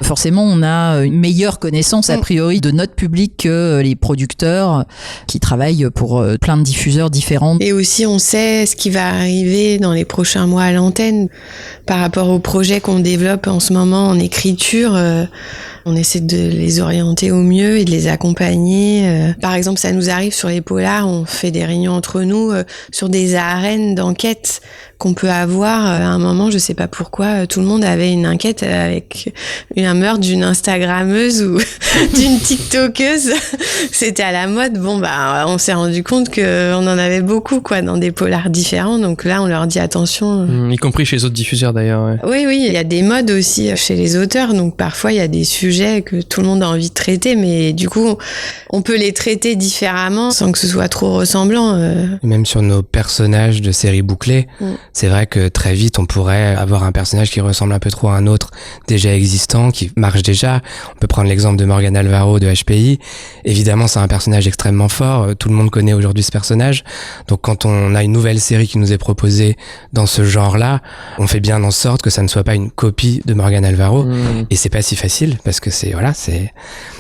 Forcément, on a une meilleure connaissance a priori de notre public que les producteurs qui travaillent pour plein de diffuseurs différents. Et aussi, on sait ce qui va arriver dans les prochains mois à l'antenne par rapport au projet qu'on développe en ce moment en écriture. On essaie de les orienter au mieux et de les accompagner. Par exemple, ça nous arrive sur les polars, on fait des réunions entre nous sur des arènes d'enquête qu'on peut avoir. À un moment, je sais pas pourquoi, tout le monde avait une enquête avec un meurtre d'une Instagrammeuse ou d'une TikTokeuse. C'était à la mode. Bon, bah, on s'est rendu compte que on en avait beaucoup, quoi, dans des polars différents. Donc là, on leur dit attention. Y compris chez les autres diffuseurs, d'ailleurs. Ouais. Oui, il y a des modes aussi chez les auteurs. Donc parfois, il y a des sujets que tout le monde a envie de traiter, mais du coup, on peut les traiter différemment sans que ce soit trop ressemblant. Même sur nos personnages de séries bouclées, c'est vrai que très vite, on pourrait avoir un personnage qui ressemble un peu trop à un autre déjà existant, qui marche déjà. On peut prendre l'exemple de Morgan Alvaro de HPI. Évidemment, c'est un personnage extrêmement fort. Tout le monde connaît aujourd'hui ce personnage. Donc quand on a une nouvelle série qui nous est proposée dans ce genre-là, on fait bien en sorte que ça ne soit pas une copie de Morgan Alvaro. Et c'est pas si facile parce que c'est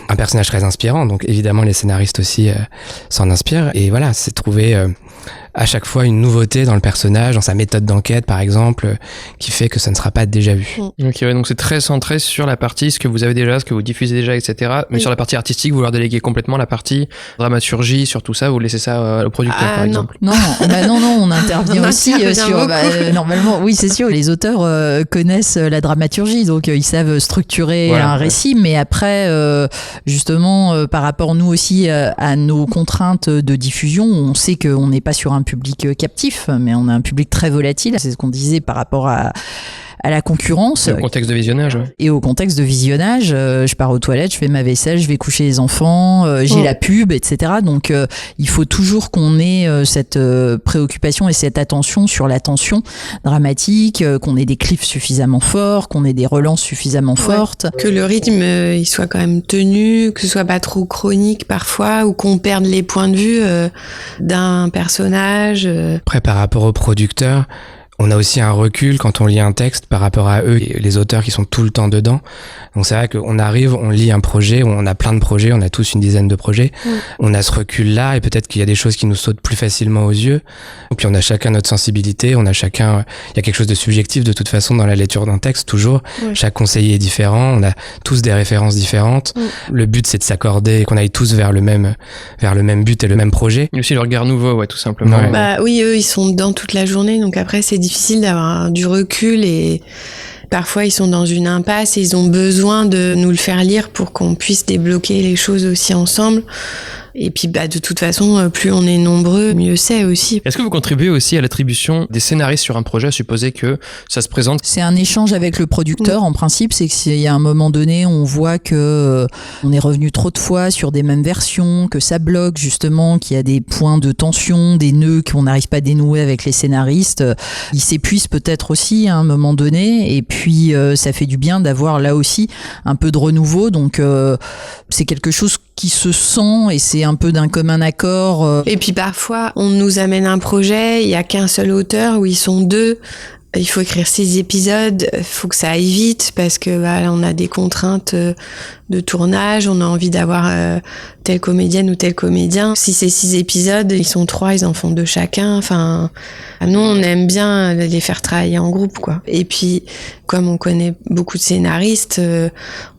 un personnage très inspirant. Donc évidemment, les scénaristes aussi s'en inspirent. Et voilà, c'est trouver à chaque fois une nouveauté dans le personnage, dans sa méthode d'enquête par exemple, qui fait que ça ne sera pas déjà vu. Ok, ouais, donc c'est très centré sur la partie ce que vous avez déjà, ce que vous diffusez déjà, etc. Mais sur la partie artistique, vous leur déléguez complètement la partie dramaturgie, sur tout ça, vous laissez ça au producteur par exemple. Non, on intervient aussi sur. Normalement, oui, c'est sûr. Les auteurs connaissent la dramaturgie, donc ils savent structurer un récit. Mais après, justement, par rapport nous aussi à nos contraintes de diffusion, on sait qu'on n'est pas sur un public captif, mais on a un public très volatile. C'est ce qu'on disait par rapport à la concurrence. Et au contexte de visionnage. Ouais. Et au contexte de visionnage, je pars aux toilettes, je fais ma vaisselle, je vais coucher les enfants, j'ai la pub, etc. Donc il faut toujours qu'on ait cette préoccupation et cette attention sur la tension dramatique, qu'on ait des cliffs suffisamment forts, qu'on ait des relances suffisamment fortes. Que le rythme il soit quand même tenu, que ce soit pas trop chronique parfois, ou qu'on perde les points de vue d'un personnage. Après, par rapport aux producteurs, on a aussi un recul quand on lit un texte par rapport à eux, les auteurs qui sont tout le temps dedans. Donc c'est vrai qu'on arrive, on lit un projet, on a plein de projets, on a tous une dizaine de projets. On a ce recul-là et peut-être qu'il y a des choses qui nous sautent plus facilement aux yeux. Et puis on a chacun notre sensibilité, il y a quelque chose de subjectif de toute façon dans la lecture d'un texte, toujours. Chaque conseiller est différent, on a tous des références différentes. Le but c'est de s'accorder, qu'on aille tous vers le même but et le même projet. Et aussi le regard nouveau, tout simplement. Ouais. Bah oui, eux ils sont dedans toute la journée, donc après c'est difficile d'avoir du recul et parfois ils sont dans une impasse et ils ont besoin de nous le faire lire pour qu'on puisse débloquer les choses aussi ensemble. Et puis de toute façon, plus on est nombreux, mieux c'est aussi. Est-ce que vous contribuez aussi à l'attribution des scénaristes sur un projet, à supposer que ça se présente? C'est un échange avec le producteur en principe, c'est qu'il y a un moment donné, on voit que on est revenu trop de fois sur des mêmes versions, que ça bloque justement, qu'il y a des points de tension, des nœuds qu'on n'arrive pas à dénouer avec les scénaristes. Ils s'épuisent peut-être aussi à un moment donné, et puis ça fait du bien d'avoir là aussi un peu de renouveau, donc c'est quelque chose qui se sent et c'est un peu d'un commun accord. Et puis parfois, on nous amène un projet, il y a qu'un seul auteur ou ils sont deux. Il faut écrire 6 épisodes, il faut que ça aille vite parce que on a des contraintes de tournage, on a envie d'avoir telle comédienne ou tel comédien. Si c'est 6 épisodes, ils sont 3, ils en font 2 chacun. Enfin, nous, on aime bien les faire travailler en groupe, quoi. Et puis, comme on connaît beaucoup de scénaristes,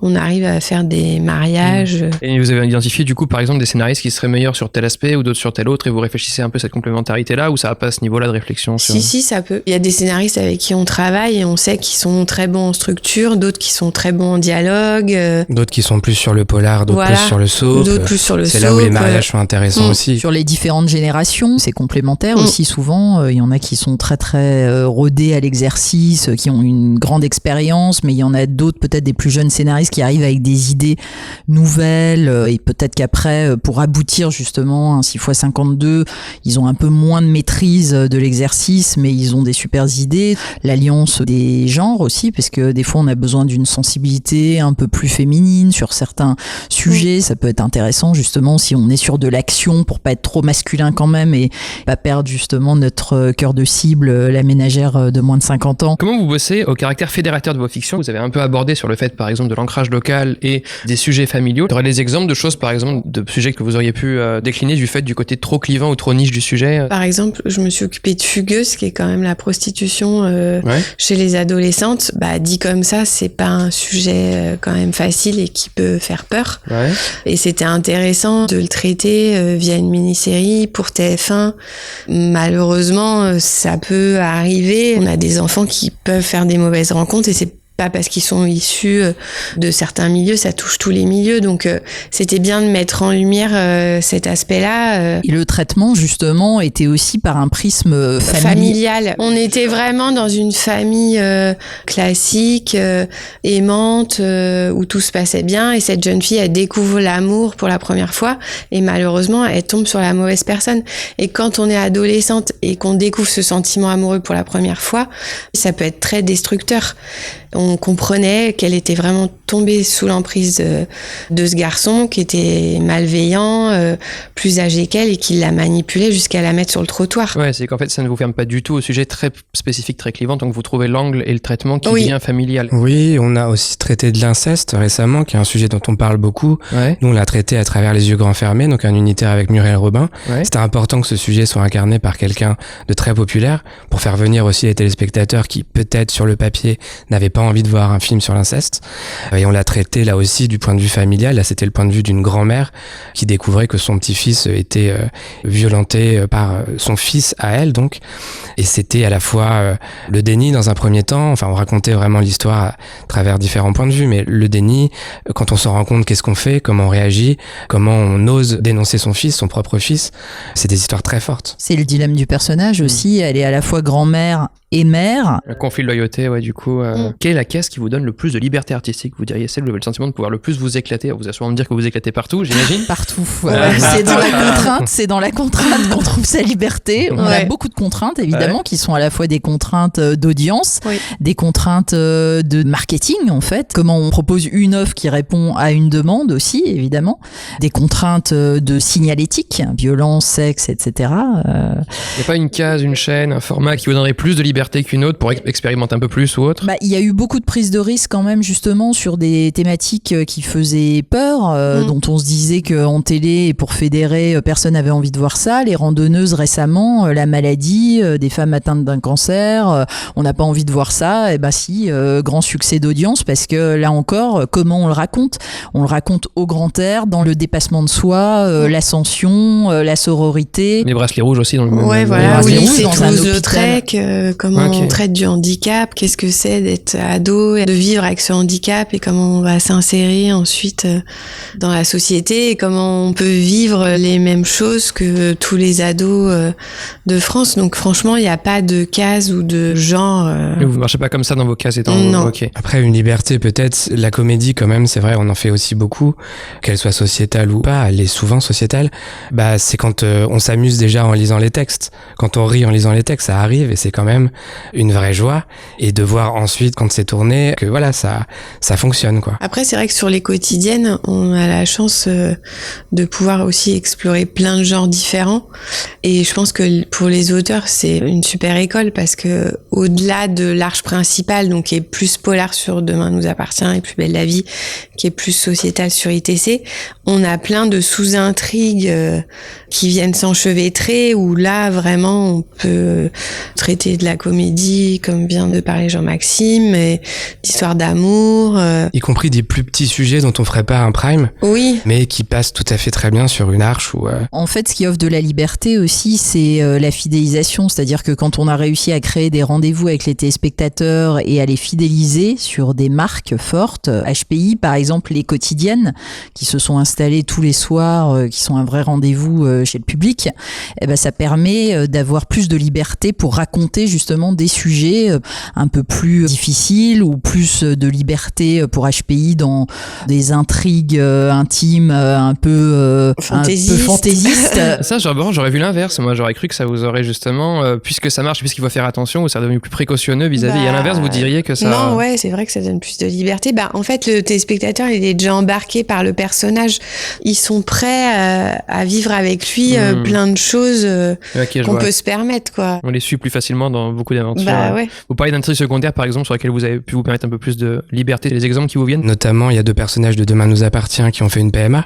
on arrive à faire des mariages. Et vous avez identifié, du coup, par exemple, des scénaristes qui seraient meilleurs sur tel aspect ou d'autres sur tel autre, et vous réfléchissez un peu à cette complémentarité-là, ou ça va pas à ce niveau-là de réflexion sur... Si, ça peut. Il y a des scénaristes avec qui on travaille et on sait qu'ils sont très bons en structure, d'autres qui sont très bons en dialogue. D'autres qui sont plus sur le polar, d'autres plus sur le soap. D'autres plus sur le soap. C'est là où les mariages sont intéressants aussi. Sur les différentes générations, c'est complémentaire aussi souvent. Il y en a qui sont très très rodés à l'exercice, qui ont une grande expérience, mais il y en a d'autres, peut-être des plus jeunes scénaristes qui arrivent avec des idées nouvelles et peut-être qu'après, pour aboutir justement à un 6x52, ils ont un peu moins de maîtrise de l'exercice, mais ils ont des super idées. L'alliance des genres aussi, parce que des fois on a besoin d'une sensibilité un peu plus féminine sur certains sujets. Ça peut être intéressant justement si on est sur de l'action pour pas être trop masculin quand même et pas perdre justement notre cœur de cible, la ménagère de moins de 50 ans. Comment vous bossez au caractère fédérateur de vos fictions? Vous avez un peu abordé sur le fait par exemple de l'ancrage local et des sujets familiaux. Tu aurais des exemples de choses par exemple de sujets que vous auriez pu décliner du fait du côté trop clivant ou trop niche du sujet? Par exemple, je me suis occupée de Fugueuse, qui est quand même la prostitution chez les adolescentes. Dit comme ça, c'est pas un sujet quand même facile et qui peut faire peur. Ouais. Et c'était intéressant de le traiter via une mini-série pour TF1. Malheureusement, ça peut arriver. On a des enfants qui peuvent faire des mauvaises rencontres et c'est pas parce qu'ils sont issus de certains milieux, ça touche tous les milieux. Donc c'était bien de mettre en lumière cet aspect-là. Et le traitement, justement, était aussi par un prisme familial. On était vraiment dans une famille classique, aimante, où tout se passait bien. Et cette jeune fille, elle découvre l'amour pour la première fois. Et malheureusement, elle tombe sur la mauvaise personne. Et quand on est adolescente et qu'on découvre ce sentiment amoureux pour la première fois, ça peut être très destructeur. On comprenait qu'elle était vraiment tombée sous l'emprise de ce garçon qui était malveillant, plus âgé qu'elle et qui la manipulait jusqu'à la mettre sur le trottoir. Ouais, c'est qu'en fait, ça ne vous ferme pas du tout au sujet très spécifique, très clivant, donc vous trouvez l'angle et le traitement qui devient familial. Oui, on a aussi traité de l'inceste récemment, qui est un sujet dont on parle beaucoup. Ouais. Nous, on l'a traité à travers Les Yeux Grands Fermés, donc un unitaire avec Muriel Robin. Ouais. C'était important que ce sujet soit incarné par quelqu'un de très populaire, pour faire venir aussi les téléspectateurs qui, peut-être sur le papier, n'avaient pas envie de voir un film sur l'inceste. Et on l'a traité là aussi du point de vue familial. Là, c'était le point de vue d'une grand-mère qui découvrait que son petit-fils était violenté par son fils à elle, donc. Et c'était à la fois le déni dans un premier temps. Enfin, on racontait vraiment l'histoire à travers différents points de vue, mais le déni, quand on s'en rend compte, qu'est-ce qu'on fait, comment on réagit, comment on ose dénoncer son fils, son propre fils, c'est des histoires très fortes. C'est le dilemme du personnage aussi. Elle est à la fois grand-mère et mère. Un conflit de loyauté, ouais, du coup. Quelle est la caisse qui vous donne le plus de liberté artistique? Vous diriez, c'est le sentiment de pouvoir le plus vous éclater. Vous allez sûrement me dire que vous éclatez partout, j'imagine. Partout. C'est dans la contrainte qu'on trouve sa liberté. On a beaucoup de contraintes, évidemment, qui sont à la fois des contraintes d'audience, des contraintes de marketing, en fait. Comment on propose une offre qui répond à une demande aussi, évidemment. Des contraintes de signalétique, violence, sexe, etc. Il n'y a pas une case, une chaîne, un format qui vous donnerait plus de liberté qu'une autre pour expérimenter un peu plus ou autre? Il y a eu beaucoup de prises de risques quand même, justement, sur des thématiques qui faisaient peur, dont on se disait qu'en télé et pour fédérer, personne n'avait envie de voir ça. Les randonneuses récemment, la maladie, des femmes atteintes d'un cancer, on n'a pas envie de voir ça. Et si, grand succès d'audience, parce que là encore, comment on le raconte? On le raconte au grand air, dans le dépassement de soi, l'ascension, la sororité. Les bracelets rouges aussi dans le même. Ouais, voilà. Oui, Oui, c'est c'est Toulouse-Lautrec, comment on traite du handicap, qu'est-ce que c'est d'être ado, de vivre avec ce handicap et comment on va s'insérer ensuite dans la société et comment on peut vivre les mêmes choses que tous les ados de France. Donc franchement, il n'y a pas de case ou de genre. Vous ne marchez pas comme ça dans vos cases étant. Non. Okay. Après, une liberté, peut-être, la comédie, quand même, c'est vrai, on en fait aussi beaucoup, qu'elle soit sociétale ou pas, elle est souvent sociétale. C'est quand on s'amuse déjà en lisant les textes. Quand on rit en lisant les textes, ça arrive et c'est quand même une vraie joie. Et de voir ensuite, quand c'est tourné, que voilà, ça fonctionne, quoi. Après, c'est vrai que sur les quotidiennes, on a la chance de pouvoir aussi explorer plein de genres différents. Et je pense que pour les auteurs, c'est une super école parce que au-delà de l'arche principale, donc qui est plus polar sur Demain nous appartient et Plus belle la vie, qui est plus sociétale sur ITC, on a plein de sous-intrigues qui viennent s'enchevêtrer où là, vraiment, on peut traiter de la comédie, comme vient de parler Jean-Maxime, et d'histoire d'amour. Y compris des plus petits sujets dont on ferait pas un prime. Oui. Mais qui passent tout à fait très bien sur une arche ou. En fait, ce qui offre de la liberté aussi, c'est la fidélisation. C'est-à-dire que quand on a réussi à créer des rendez-vous avec les téléspectateurs et à les fidéliser sur des marques fortes, HPI par exemple, les quotidiennes qui se sont installées tous les soirs, qui sont un vrai rendez-vous chez le public, ça permet d'avoir plus de liberté pour raconter justement des sujets un peu plus difficiles ou plus de liberté pour HPI dans des intrigues intimes un peu fantaisistes. Ça, j'aurais vu l'inverse. Moi, j'aurais cru que ça vous aurait justement, puisque ça marche, puisqu'il faut faire attention, ou ça devenu plus précautionneux vis-à-vis. Et à l'inverse, vous diriez que ça... Non, ouais, c'est vrai que ça donne plus de liberté. En fait, le téléspectateur, il est déjà embarqué par le personnage. Ils sont prêts à vivre avec lui plein de choses qu'on peut se permettre, quoi. On les suit plus facilement beaucoup d'aventures. Bah ouais. Vous parlez d'intrigues secondaires, par exemple, sur lesquelles vous avez pu vous permettre un peu plus de liberté. Les exemples qui vous viennent? Notamment, il y a 2 personnages de Demain nous appartient qui ont fait une PMA.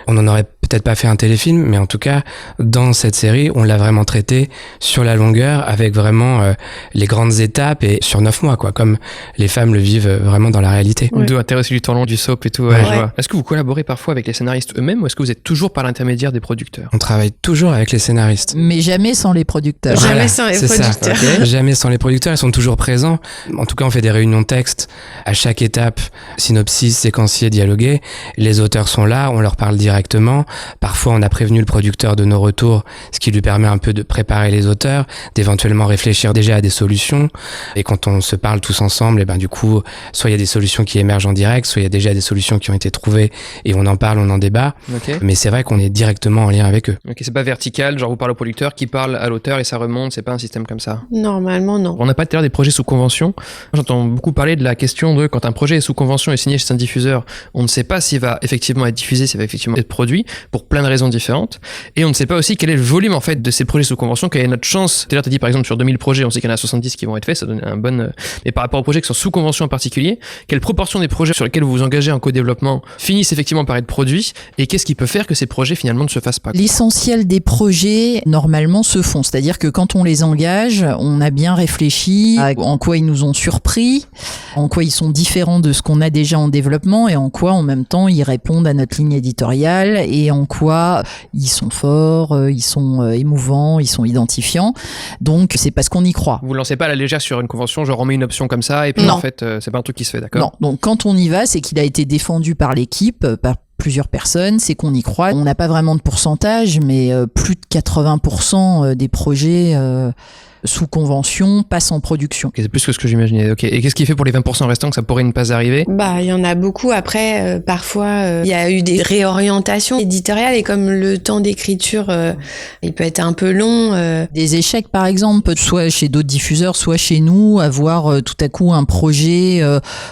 On n'en aurait peut-être pas fait un téléfilm, mais en tout cas, dans cette série, on l'a vraiment traité sur la longueur, avec vraiment les grandes étapes et sur 9 mois, quoi, comme les femmes le vivent vraiment dans la réalité. Ouais. D'où intérêt aussi du temps long, du soap et tout. Ouais. Je vois. Est-ce que vous collaborez parfois avec les scénaristes eux-mêmes ou est-ce que vous êtes toujours par l'intermédiaire des producteurs? On travaille toujours avec les scénaristes. Mais jamais sans les producteurs. Jamais sans les c'est producteurs. Ça. Okay. Jamais sans les producteurs, ils sont toujours présents. En tout cas, on fait des réunions de texte à chaque étape, synopsis, séquencier, dialogué. Les auteurs sont là, on leur parle directement. Parfois, on a prévenu le producteur de nos retours, ce qui lui permet un peu de préparer les auteurs, d'éventuellement réfléchir déjà à des solutions. Et quand on se parle tous ensemble, et ben du coup, soit il y a des solutions qui émergent en direct, soit il y a déjà des solutions qui ont été trouvées et on en parle, on en débat. Okay. Mais c'est vrai qu'on est directement en lien avec eux. Ok, c'est pas vertical, genre vous parlez au producteur qui parle à l'auteur et ça remonte, c'est pas un système comme ça. Normalement, non. On n'a pas tout à l'heure des projets sous convention. J'entends beaucoup parler de la question de quand un projet est sous convention et signé chez un diffuseur, on ne sait pas s'il va effectivement être diffusé, s'il va effectivement être produit, pour plein de raisons différentes. Et on ne sait pas aussi quel est le volume en fait de ces projets sous convention, quelle est notre chance. Tout à l'heure, tu as dit par exemple sur 2000 projets, on sait qu'il y en a 70 qui vont être faits, ça donne un bon. Mais par rapport aux projets qui sont sous convention en particulier, quelle proportion des projets sur lesquels vous vous engagez en co-développement finissent effectivement par être produits et qu'est-ce qui peut faire que ces projets finalement ne se fassent pas? L'essentiel des projets normalement se font, c'est-à-dire que quand on les engage, on a bien réfléchi à en quoi ils nous ont surpris, en quoi ils sont différents de ce qu'on a déjà en développement et en quoi en même temps ils répondent à notre ligne éditoriale et en quoi ils sont forts, ils sont émouvants, ils sont identifiants. Donc c'est parce qu'on y croit. Vous lancez pas à la légère sur une convention, genre on met une option comme ça et puis Non. en fait c'est pas un truc qui se fait, d'accord? Non, donc quand on y va, c'est qu'il a été défendu par l'équipe, par plusieurs personnes, c'est qu'on y croit. On n'a pas vraiment de pourcentage, mais plus de 80% des projets sous convention passent en production. Okay, c'est plus que ce que j'imaginais. Ok. Et qu'est-ce qui fait pour les 20% restants que ça pourrait ne pas arriver? Bah, il y en a beaucoup. Après, parfois, il y a eu des réorientations éditoriales et comme le temps d'écriture, il peut être un peu long. Des échecs, par exemple, soit chez d'autres diffuseurs, soit chez nous, avoir tout à coup un projet,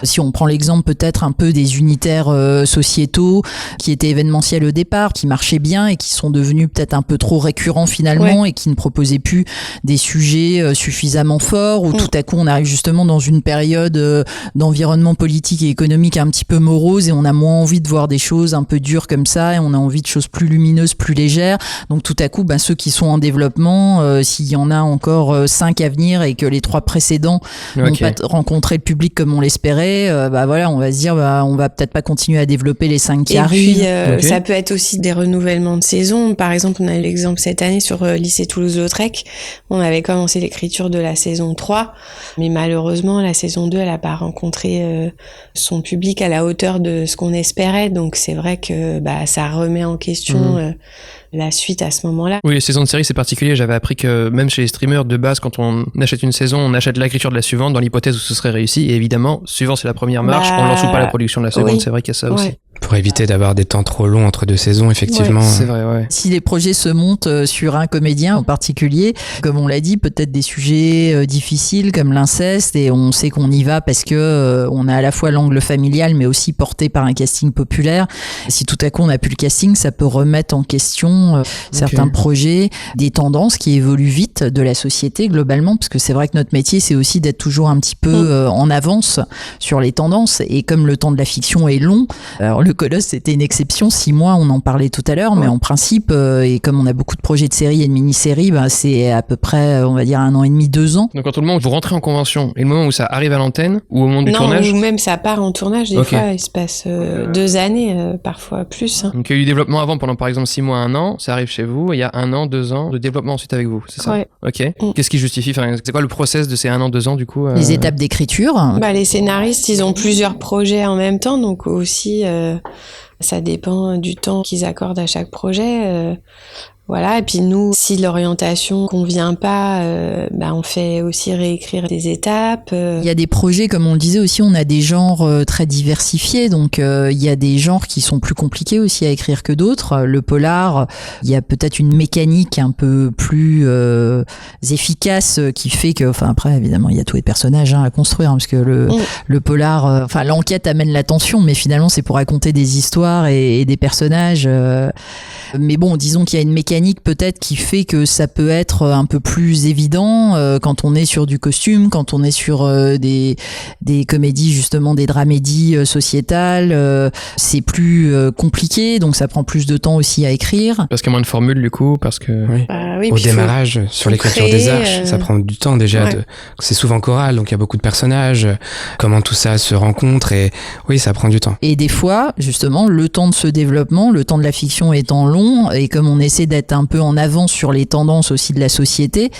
si on prend l'exemple peut-être un peu des unitaires sociétaux qui étaient événementiels au départ, qui marchaient bien et qui sont devenus peut-être un peu trop récurrents finalement et qui ne proposaient plus des sujets suffisamment forts où tout à coup on arrive justement dans une période d'environnement politique et économique un petit peu morose et on a moins envie de voir des choses un peu dures comme ça et on a envie de choses plus lumineuses, plus légères. Donc tout à coup, ceux qui sont en développement, s'il y en a encore 5 à venir et que les 3 précédents n'ont pas rencontré le public comme on l'espérait, voilà, on va se dire on va peut-être pas continuer à développer les 5 qui arrivent. Et puis ça peut être aussi des renouvellements de saison. Par exemple, on a l'exemple cette année sur Lycée Toulouse-Lautrec. On avait commencé l'écriture de la saison 3, mais malheureusement la saison 2 elle a pas rencontré son public à la hauteur de ce qu'on espérait, donc c'est vrai que ça remet en question la suite à ce moment-là. Oui, les saisons de série c'est particulier, j'avais appris que même chez les streamers de base quand on achète une saison, on achète l'écriture de la suivante dans l'hypothèse où ce serait réussi et évidemment, suivant c'est la première marche, on lance ou pas la production de la seconde, c'est vrai qu'il y a ça aussi. Pour éviter d'avoir des temps trop longs entre 2 saisons, effectivement. Ouais, c'est vrai, ouais. Si les projets se montent sur un comédien en particulier, comme on l'a dit, peut-être des sujets difficiles comme l'inceste et on sait qu'on y va parce que on a à la fois l'angle familial mais aussi porté par un casting populaire. Si tout à coup on n'a plus le casting, ça peut remettre en question certains projets, des tendances qui évoluent vite de la société globalement, parce que c'est vrai que notre métier c'est aussi d'être toujours un petit peu en avance sur les tendances et comme le temps de la fiction est long, alors le Colosse c'était une exception, 6 mois on en parlait tout à l'heure, mais en principe et comme on a beaucoup de projets de séries et de mini-séries, c'est à peu près on va dire 1 an et demi, 2 ans. Donc quand tout le monde vous rentrez en convention et le moment où ça arrive à l'antenne ou au moment du tournage? Non, ou même ça part en tournage, des fois il se passe 2 années, parfois plus. Donc il y a eu du développement avant pendant par exemple 6 mois, 1 an, ça arrive chez vous, il y a 1 an, 2 ans de développement ensuite avec vous, c'est ça? Ouais. Ok. Qu'est-ce qui justifie, c'est quoi le process de ces 1 an, 2 ans du coup? Les étapes d'écriture. Les scénaristes ils ont plusieurs projets en même temps, donc aussi ça dépend du temps qu'ils accordent à chaque projet. Voilà, et puis nous, si l'orientation convient pas, on fait aussi réécrire des étapes. Il y a des projets, comme on le disait aussi, on a des genres très diversifiés, donc il y a des genres qui sont plus compliqués aussi à écrire que d'autres. Le polar, il y a peut-être une mécanique un peu plus efficace qui fait que, après évidemment il y a tous les personnages à construire, parce que le polar, l'enquête amène la tension, mais finalement c'est pour raconter des histoires et des personnages. Mais bon, disons qu'il y a une mécanique mécanique peut-être qui fait que ça peut être un peu plus évident quand on est sur du costume, quand on est sur des comédies, justement des dramédies sociétales. C'est plus compliqué, donc ça prend plus de temps aussi à écrire. Parce qu'il y a moins de formules du coup, parce que... Oui. Oui, Au puis démarrage, sur l'écriture des arches, ça prend du temps déjà. Ouais. C'est souvent choral, donc il y a beaucoup de personnages, comment tout ça se rencontre, et oui, ça prend du temps. Et des fois, justement, le temps de ce développement, le temps de la fiction étant long, et comme on essaie d'être un peu en avance sur les tendances aussi de la société,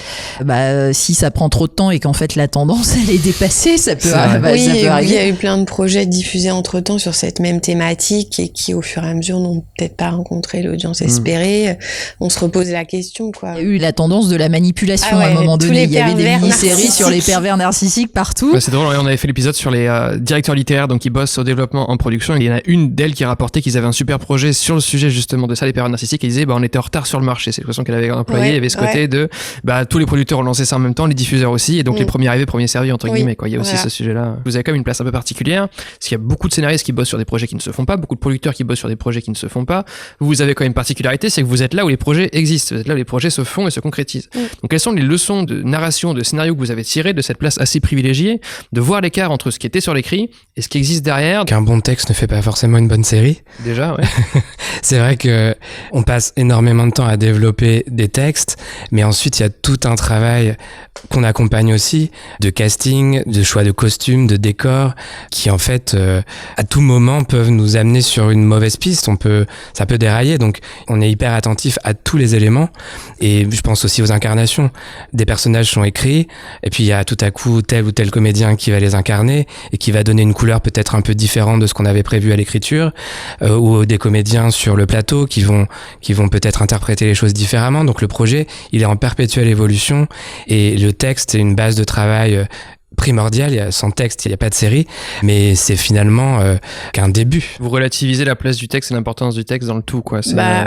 si ça prend trop de temps et qu'en fait la tendance elle est dépassée, ça peut, oui, ça peut il y arriver. a eu plein de projets diffusés entre-temps sur cette même thématique et qui, au fur et à mesure, n'ont peut-être pas rencontré l'audience espérée. On se repose la question, quoi. Il y a eu la tendance de la manipulation à un moment donné. Il y avait des mini-séries sur les pervers narcissiques partout. Ouais, c'est drôle, on avait fait l'épisode sur les directeurs littéraires donc qui bossent au développement en production. Il y en a une d'elles qui rapportait qu'ils avaient un super projet sur le sujet justement de ça, les pervers narcissiques, et ils disaient on était en retard sur le marché. C'est l'expression qu'elle avait employée. Il y avait ce côté de tous les producteurs ont lancé ça en même temps, les diffuseurs aussi, et donc les premiers arrivés, premiers servis entre guillemets, quoi. Il y a aussi ce sujet-là. Vous avez quand même une place un peu particulière parce qu'il y a beaucoup de scénaristes qui bossent sur des projets qui ne se font pas, beaucoup de producteurs qui bossent sur des projets qui ne se font pas. Vous avez quand même une particularité, c'est que vous êtes là où les projets existent, vous êtes là où les projets se font et se concrétisent. Donc quelles sont les leçons de narration, de scénario que vous avez tirées de cette place assez privilégiée, de voir l'écart entre ce qui était sur l'écrit et ce qui existe derrière? Qu'un bon texte ne fait pas forcément une bonne série. Déjà, ouais. C'est vrai que on passe énormément de temps à développer des textes, mais ensuite il y a tout un travail qu'on accompagne aussi, de casting, de choix de costumes, de décors, qui en fait à tout moment peuvent nous amener sur une mauvaise piste. Ça peut dérailler, donc on est hyper attentif à tous les éléments. Et je pense aussi aux incarnations. Des personnages sont écrits, et puis il y a tout à coup tel ou tel comédien qui va les incarner et qui va donner une couleur peut-être un peu différente de ce qu'on avait prévu à l'écriture, ou des comédiens sur le plateau qui vont peut-être interpréter les choses différemment. Donc le projet, il est en perpétuelle évolution, et le texte est une base de travail primordial. Sans texte, il n'y a pas de série, mais c'est finalement qu'un début. Vous relativisez la place du texte et l'importance du texte dans le tout, quoi.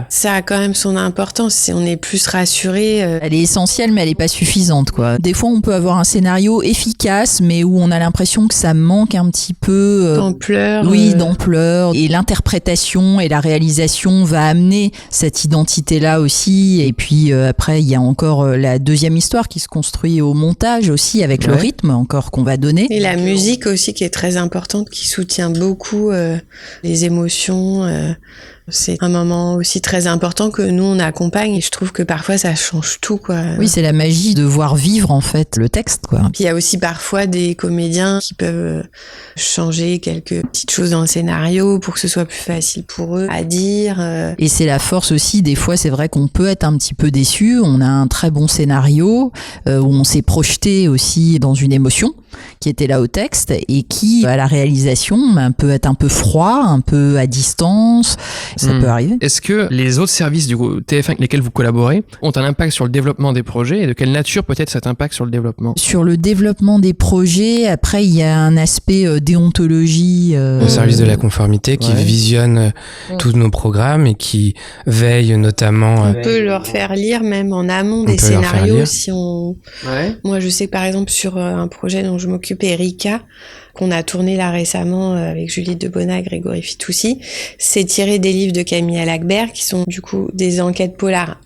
Ça a quand même son importance. Si on est plus rassuré. Elle est essentielle, mais elle est pas suffisante, quoi. Des fois, on peut avoir un scénario efficace, mais où on a l'impression que ça manque un petit peu d'ampleur. Oui, d'ampleur. Et l'interprétation et la réalisation va amener cette identité-là aussi. Et puis après, il y a encore la deuxième histoire qui se construit au montage aussi, avec le rythme encore qu'on va donner. Et la musique aussi qui est très importante, qui soutient beaucoup les émotions. C'est un moment aussi très important que nous on accompagne, et je trouve que parfois ça change tout, quoi. Oui, c'est la magie de voir vivre en fait le texte, quoi. Puis il y a aussi parfois des comédiens qui peuvent changer quelques petites choses dans le scénario pour que ce soit plus facile pour eux à dire. Et c'est la force aussi, des fois c'est vrai qu'on peut être un petit peu déçu, on a un très bon scénario où on s'est projeté aussi dans une émotion qui était là au texte, et qui à la réalisation peut être un peu froid, un peu à distance. Ça peut arriver. Est-ce que les autres services du groupe TF1 avec lesquels vous collaborez ont un impact sur le développement des projets, et de quelle nature peut-être cet impact sur le développement? Sur le développement des projets, après il y a un aspect déontologie. Le service de la conformité qui visionne tous nos programmes et qui veille notamment... On peut leur faire lire même en amont des scénarios si on... Moi je sais que par exemple sur un projet dont je m'occupe, Erika, qu'on a tourné là récemment avec Juliette Debona, Grégory Fitoussi, c'est tiré des livres de Camille Lagbert qui sont du coup des enquêtes polars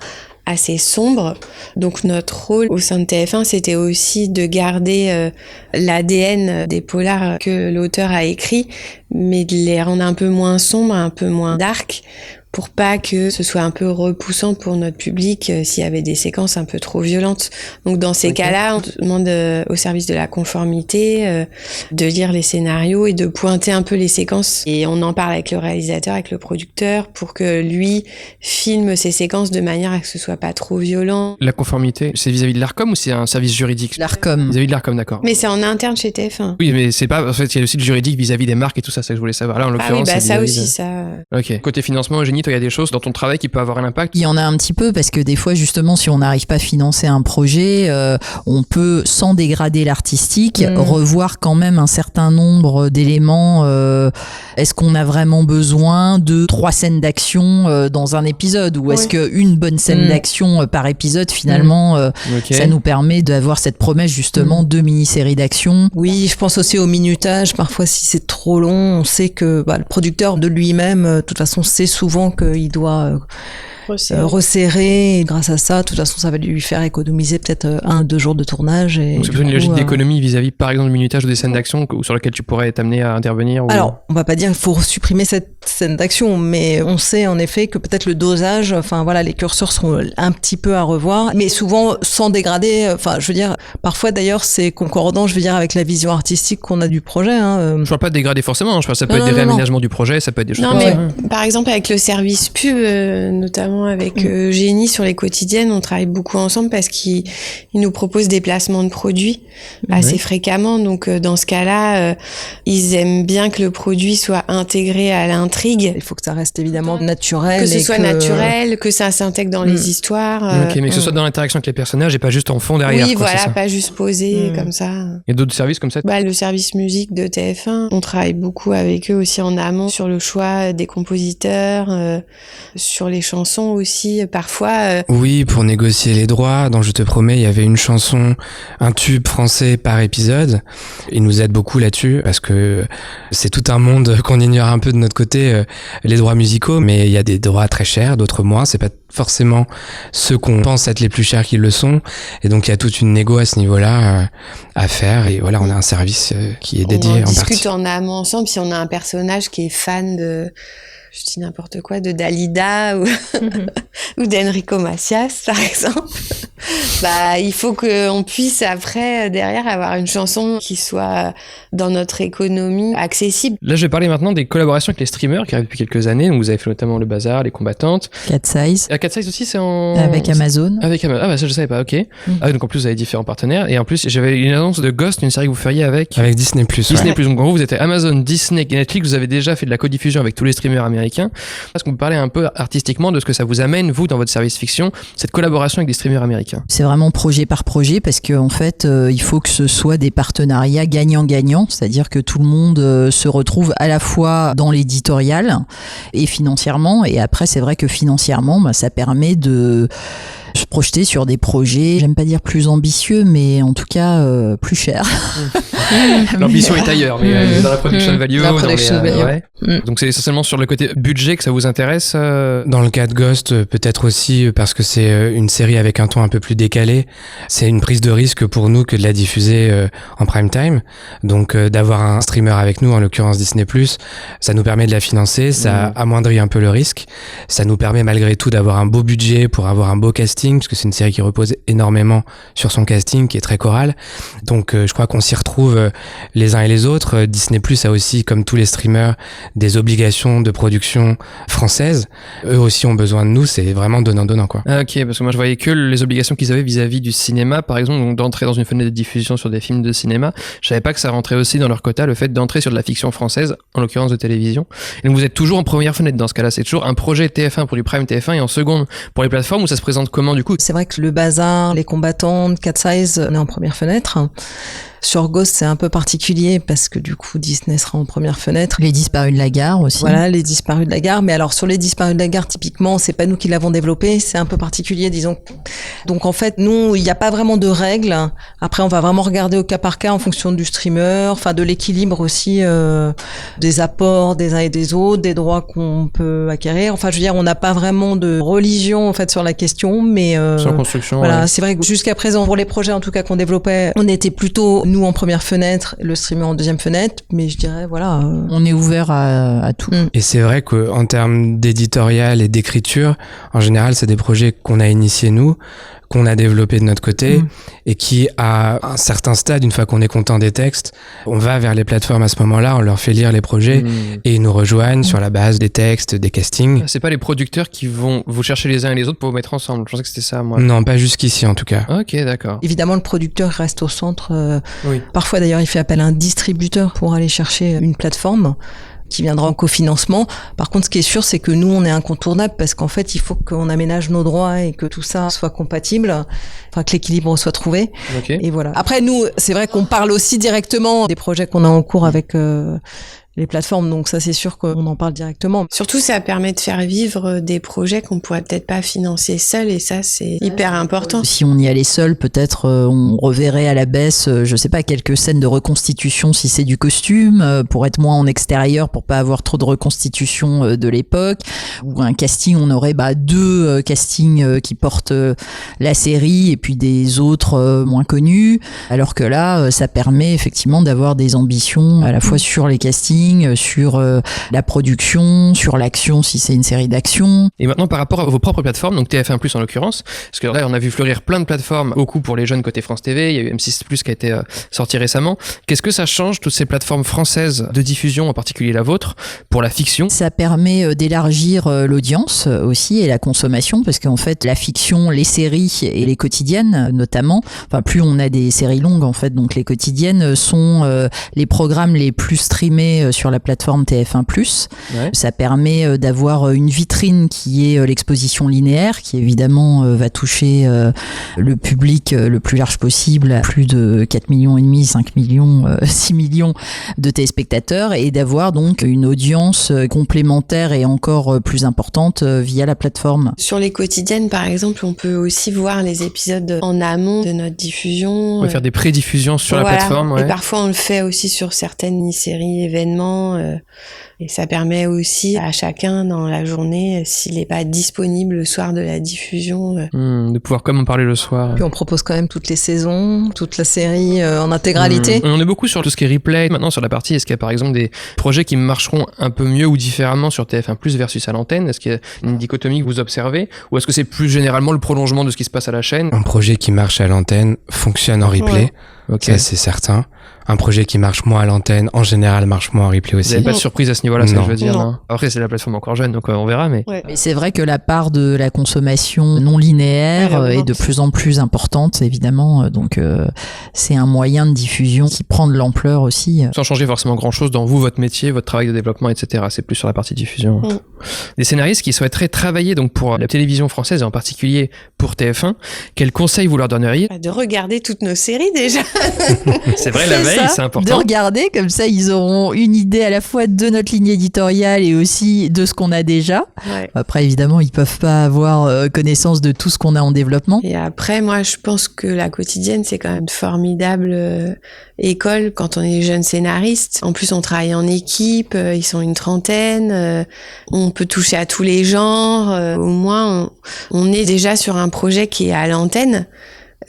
assez sombres. Donc notre rôle au sein de TF1, c'était aussi de garder l'ADN des polars que l'auteur a écrit, mais de les rendre un peu moins sombres, un peu moins dark, pour pas que ce soit un peu repoussant pour notre public s'il y avait des séquences un peu trop violentes. Donc dans ces cas-là, on demande au service de la conformité de lire les scénarios et de pointer un peu les séquences. Et on en parle avec le réalisateur, avec le producteur, pour que lui filme ces séquences de manière à que ce soit pas trop violent. La conformité, c'est vis-à-vis de l'ARCOM ou c'est un service juridique? L'ARCOM. Vis-à-vis de l'ARCOM, d'accord. Mais c'est en interne chez TF1. Oui, mais c'est pas... En fait, il y a aussi le juridique vis-à-vis des marques et tout ça, c'est ça que je voulais savoir. Là, en l'occurrence, ça vis-à-vis aussi, de... ça... Ok. Côté financement, Eugénie, toi, il y a des choses dans ton travail qui peuvent avoir un impact? Il y en a un petit peu, parce que des fois, justement, si on n'arrive pas à financer un projet, on peut, sans dégrader l'artistique, revoir quand même un certain nombre d'éléments. Est-ce qu'on a vraiment besoin de 3 scènes d'action dans un épisode, ou est-ce qu'une bonne scène d'action par épisode, finalement, ça nous permet d'avoir cette promesse, justement, de mini-séries d'action? Oui, je pense aussi au minutage. Parfois, si c'est trop long, on sait que le producteur de lui-même, de toute façon, sait souvent qu'il doit resserré. Et grâce à ça, de toute façon, ça va lui faire économiser peut-être 1-2 jours de tournage. Et donc c'est plutôt une logique d'économie vis-à-vis, par exemple, du minutage ou des scènes d'action sur lesquelles tu pourrais être amené à intervenir. Alors, on va pas dire qu'il faut supprimer cette scène d'action, mais on sait en effet que peut-être le dosage, enfin voilà, les curseurs sont un petit peu à revoir, mais souvent sans dégrader. Enfin, je veux dire, parfois d'ailleurs, c'est concordant, je veux dire, avec la vision artistique qu'on a du projet. Je parle pas de dégrader forcément, je parle ça peut être des réaménagements du projet, ça peut être des choses comme ça. Par exemple, avec le service pub, notamment avec Génie sur les quotidiennes, on travaille beaucoup ensemble parce qu'il nous propose des placements de produits assez fréquemment. Donc, dans ce cas-là, ils aiment bien que le produit soit intégré à l'intrigue. Il faut que ça reste évidemment naturel. Que ce soit naturel, que ça s'intègre dans les histoires. Ok, mais que ce soit dans l'interaction avec les personnages et pas juste en fond derrière. Oui, quoi, voilà, pas juste posé comme ça. Il y a d'autres services comme ça? Le service musique de TF1, on travaille beaucoup avec eux aussi en amont sur le choix des compositeurs, sur les chansons aussi, parfois. Oui, pour négocier les droits, dans Je te promets, il y avait une chanson, un tube français par épisode. Ils nous aident beaucoup là-dessus parce que c'est tout un monde qu'on ignore un peu de notre côté, les droits musicaux, mais il y a des droits très chers, d'autres moins. C'est pas forcément ceux qu'on pense être les plus chers qui le sont, et donc il y a toute une négo à ce niveau-là à faire, et voilà, on a un service qui est dédié en partie. On discute en amont ensemble. Si on a un personnage qui est fan de, je dis n'importe quoi, de Dalida ou d'Enrico Macias, par exemple, il faut qu'on puisse après, derrière, avoir une chanson qui soit dans notre économie accessible. Là, je vais parler maintenant des collaborations avec les streamers qui arrivent depuis quelques années. Donc, vous avez fait notamment Le Bazar, Les Combattantes. Cat Size. Cat Size aussi, c'est en... Avec Amazon. Avec Amazon. Ah, ça, je savais pas, ok. Donc, en plus, vous avez différents partenaires. Et en plus, j'avais une annonce de Ghost, une série que vous feriez avec Disney+. Disney+. Donc, en gros, vous êtes Amazon, Disney et Netflix. Vous avez déjà fait de la codiffusion avec tous les streamers américains. Est-ce qu'on peut parler un peu artistiquement de ce que ça vous amène, vous, dans votre service fiction, cette collaboration avec des streamers américains? C'est vraiment projet par projet parce qu'en fait, il faut que ce soit des partenariats gagnant-gagnant, c'est-à-dire que tout le monde se retrouve à la fois dans l'éditorial et financièrement. Et après, c'est vrai que financièrement, ça permet de se projeter sur des projets, j'aime pas dire plus ambitieux, mais en tout cas plus chers. L'ambition est ailleurs, mais dans la production value. Ouais. Donc c'est essentiellement sur le côté budget que ça vous intéresse. Dans le cas de Ghost, peut-être aussi parce que c'est une série avec un ton un peu plus décalé. C'est une prise de risque pour nous que de la diffuser en prime time. Donc d'avoir un streamer avec nous, en l'occurrence Disney+, ça nous permet de la financer, ça amoindrit un peu le risque. Ça nous permet malgré tout d'avoir un beau budget pour avoir un beau casting, parce que c'est une série qui repose énormément sur son casting, qui est très choral. Donc je crois qu'on s'y retrouve les uns et les autres. Disney+ a aussi, comme tous les streamers, des obligations de production françaises. Eux aussi ont besoin de nous, c'est vraiment donnant-donnant, quoi. Ah, ok, parce que moi je voyais que les obligations qu'ils avaient vis-à-vis du cinéma, par exemple, donc d'entrer dans une fenêtre de diffusion sur des films de cinéma. Je savais pas que ça rentrait aussi dans leur quota, le fait d'entrer sur de la fiction française, en l'occurrence de télévision. Et donc vous êtes toujours en première fenêtre dans ce cas-là, c'est toujours un projet TF1 pour du Prime TF1 et en seconde pour les plateformes, où ça se présente comment du coup? C'est vrai que Le Bazar, Les Combattantes, Cat Size, on est en première fenêtre. Sur Ghost, c'est un peu particulier parce que du coup, Disney sera en première fenêtre. Les Disparus de la Gare aussi. Voilà, Les Disparus de la Gare. Mais alors, sur Les Disparus de la Gare, typiquement, c'est pas nous qui l'avons développé. C'est un peu particulier, disons. Donc, en fait, nous, il n'y a pas vraiment de règles. Après, on va vraiment regarder au cas par cas en fonction du streamer, enfin, de l'équilibre aussi, des apports des uns et des autres, des droits qu'on peut acquérir. Enfin, je veux dire, on n'a pas vraiment de religion, en fait, sur la question, mais, sur la construction. Voilà, ouais. c'est vrai que jusqu'à présent, pour les projets, en tout cas, qu'on développait, on était plutôt nous en première fenêtre, le streamer en deuxième fenêtre, mais je dirais voilà. On est ouvert à tout. Et c'est vrai qu'en termes d'éditorial et d'écriture, en général, c'est des projets qu'on a initiés nous, qu'on a développé de notre côté et qui, à un certain stade, une fois qu'on est content des textes, on va vers les plateformes à ce moment-là, on leur fait lire les projets et ils nous rejoignent sur la base des textes, des castings. C'est pas les producteurs qui vont vous chercher les uns et les autres pour vous mettre ensemble. Je pensais que c'était ça, moi. Non, pas jusqu'ici en tout cas. Ok, d'accord. Évidemment, le producteur reste au centre. Oui. Parfois, d'ailleurs, il fait appel à un distributeur pour aller chercher une plateforme qui viendra en cofinancement. Par contre, ce qui est sûr, c'est que nous, on est incontournable parce qu'en fait, il faut qu'on aménage nos droits et que tout ça soit compatible, enfin que l'équilibre soit trouvé. Okay. Et voilà. Après, nous, c'est vrai qu'on parle aussi directement des projets qu'on a en cours avec les plateformes. Donc ça, c'est sûr qu'on en parle directement. Surtout, ça permet de faire vivre des projets qu'on pourrait peut-être pas financer seul, et ça, c'est hyper important. Si on y allait seul, peut-être on reverrait à la baisse, je sais pas, quelques scènes de reconstitution si c'est du costume, pour être moins en extérieur, pour pas avoir trop de reconstitution de l'époque. Ou un casting, on aurait deux castings qui portent la série et puis des autres moins connus. Alors que là, ça permet effectivement d'avoir des ambitions à la fois sur les castings, sur la production, sur l'action si c'est une série d'action. Et maintenant, par rapport à vos propres plateformes, donc TF1+ en l'occurrence, parce que là, on a vu fleurir plein de plateformes, beaucoup pour les jeunes côté France TV, il y a eu M6+ qui a été sorti récemment. Qu'est-ce que ça change, toutes ces plateformes françaises de diffusion, en particulier la vôtre, pour la fiction? Ça permet d'élargir l'audience aussi et la consommation, parce qu'en fait, la fiction, les séries et les quotidiennes notamment, enfin plus on a des séries longues en fait, donc les quotidiennes sont les programmes les plus streamés sur la plateforme TF1+. Ouais. Ça permet d'avoir une vitrine qui est l'exposition linéaire, qui évidemment va toucher le public le plus large possible, plus de 4,5 millions, 5 millions, 6 millions de téléspectateurs, et d'avoir donc une audience complémentaire et encore plus importante via la plateforme. Sur les quotidiennes, par exemple, on peut aussi voir les épisodes en amont de notre diffusion. On peut faire des prédiffusions sur la plateforme. Ouais. Et parfois, on le fait aussi sur certaines mini-séries, événements. Et ça permet aussi à chacun dans la journée, s'il n'est pas disponible le soir de la diffusion, de pouvoir comme en parler le soir. Puis on propose quand même toutes les saisons, toute la série en intégralité. On est beaucoup sur tout ce qui est replay. Maintenant, sur la partie, est-ce qu'il y a par exemple des projets qui marcheront un peu mieux ou différemment sur TF1+ versus à l'antenne? Est-ce qu'il y a une dichotomie que vous observez? Ou est-ce que c'est plus généralement le prolongement de ce qui se passe à la chaîne? Un projet qui marche à l'antenne fonctionne en replay. Ouais. Ok. Ça, c'est certain. Un projet qui marche moins à l'antenne, en général, marche moins en replay aussi. Vous n'avez pas de surprise à ce niveau-là, ça Non. je veux dire. Non. Non. Après, c'est la plateforme encore jeune, donc on verra, mais... Mais c'est vrai que la part de la consommation non linéaire est de plus en plus importante, évidemment. Donc, c'est un moyen de diffusion qui prend de l'ampleur aussi. Sans changer forcément grand-chose dans vous, votre métier, votre travail de développement, etc. C'est plus sur la partie diffusion. Des scénaristes qui souhaiteraient travailler donc pour la télévision française et en particulier pour TF1, quels conseils vous leur donneriez? de regarder toutes nos séries déjà. C'est vrai, la veille, c'est De important. regarder, comme ça, ils auront une idée à la fois de notre ligne éditoriale et aussi de ce qu'on a déjà. Ouais. Après, évidemment, ils peuvent pas avoir connaissance de tout ce qu'on a en développement. Et après, moi, je pense que la quotidienne, c'est quand même une formidable école quand on est jeune scénariste. En plus, on travaille en équipe, ils sont une trentaine, on peut toucher à tous les genres. Au moins, on est déjà sur un projet qui est à l'antenne.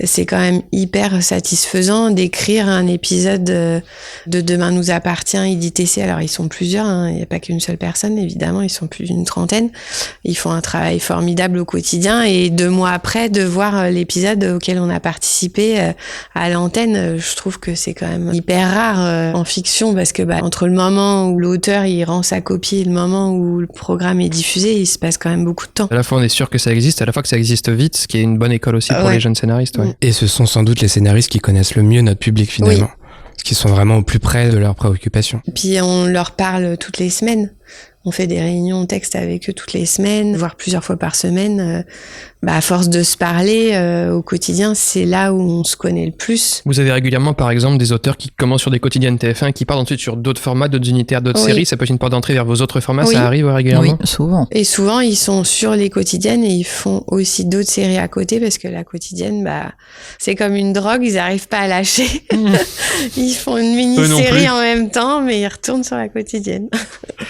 C'est quand même hyper satisfaisant d'écrire un épisode de Demain nous appartient, IDTC. Alors, ils sont plusieurs, hein. Il n'y a pas qu'une seule personne, évidemment. Ils sont plus d'une trentaine. Ils font un travail formidable au quotidien. Et 2 mois après, de voir l'épisode auquel on a participé à l'antenne, je trouve que c'est quand même hyper rare en fiction, parce que entre le moment où l'auteur il rend sa copie et le moment où le programme est diffusé, il se passe quand même beaucoup de temps. À la fois, on est sûr que ça existe, à la fois que ça existe vite, ce qui est une bonne école aussi pour Ouais. les jeunes scénaristes. Ouais. Et ce sont sans doute les scénaristes qui connaissent le mieux notre public finalement. Parce qu'ils sont vraiment au plus près de leurs préoccupations. Et puis on leur parle toutes les semaines. On fait des réunions texte avec eux toutes les semaines, voire plusieurs fois par semaine. À force de se parler au quotidien, c'est là où on se connaît le plus. Vous avez régulièrement, par exemple, des auteurs qui commencent sur des quotidiennes TF1, qui partent ensuite sur d'autres formats, d'autres unitaires, d'autres Oui. séries. Ça peut être une porte d'entrée vers vos autres formats, Oui. ça arrive régulièrement? Oui, souvent. Et souvent, ils sont sur les quotidiennes et ils font aussi d'autres séries à côté, parce que la quotidienne, c'est comme une drogue, ils n'arrivent pas à lâcher. Ils font une Eux non mini-série plus. en même temps, mais ils retournent sur la quotidienne.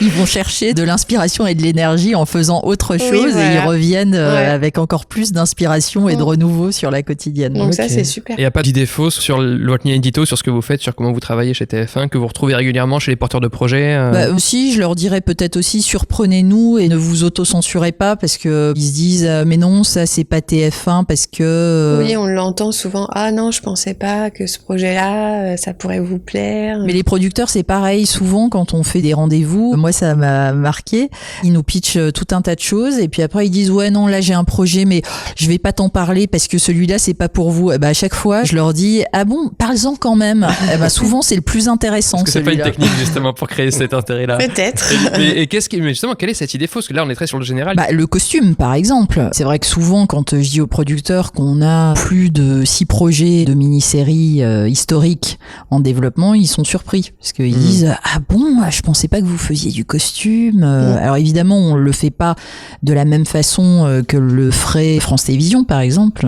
Ils vont chercher de l'inspiration et de l'énergie en faisant autre chose et voilà. ils reviennent Ouais. avec encore plus d'inspiration et de renouveau sur la quotidienne. Donc ça, Ok. c'est super. Il n'y a pas d'idée fausse sur votre ligne édito, sur ce que vous faites, sur comment vous travaillez chez TF1, que vous retrouvez régulièrement chez les porteurs de projets Aussi, je leur dirais peut-être aussi surprenez-nous et ne vous auto-censurez pas, parce que ils se disent mais non, ça c'est pas TF1 parce que Oui, on l'entend souvent. Ah non, je pensais pas que ce projet-là, ça pourrait vous plaire. Mais les producteurs, c'est pareil. Souvent, quand on fait des rendez-vous, moi, ça m'a marqué. Ils nous pitchent tout un tas de choses et puis après, ils disent ouais, non, là, j'ai un projet, mais je vais pas t'en parler parce que celui-là c'est pas pour vous. À chaque fois je leur dis ah bon, parle-en quand même. Souvent c'est le plus intéressant. Est-ce que c'est pas une technique justement pour créer cet intérêt-là? Peut-être. Mais justement, quelle est cette idée fausse? Parce que là on est très sur le général. Le costume par exemple. C'est vrai que souvent quand je dis aux producteurs qu'on a plus de 6 projets de mini-séries historiques en développement, ils sont surpris parce qu'ils disent ah bon, je pensais pas que vous faisiez du costume. Alors évidemment on le fait pas de la même façon que le ferait France Télévisions par exemple.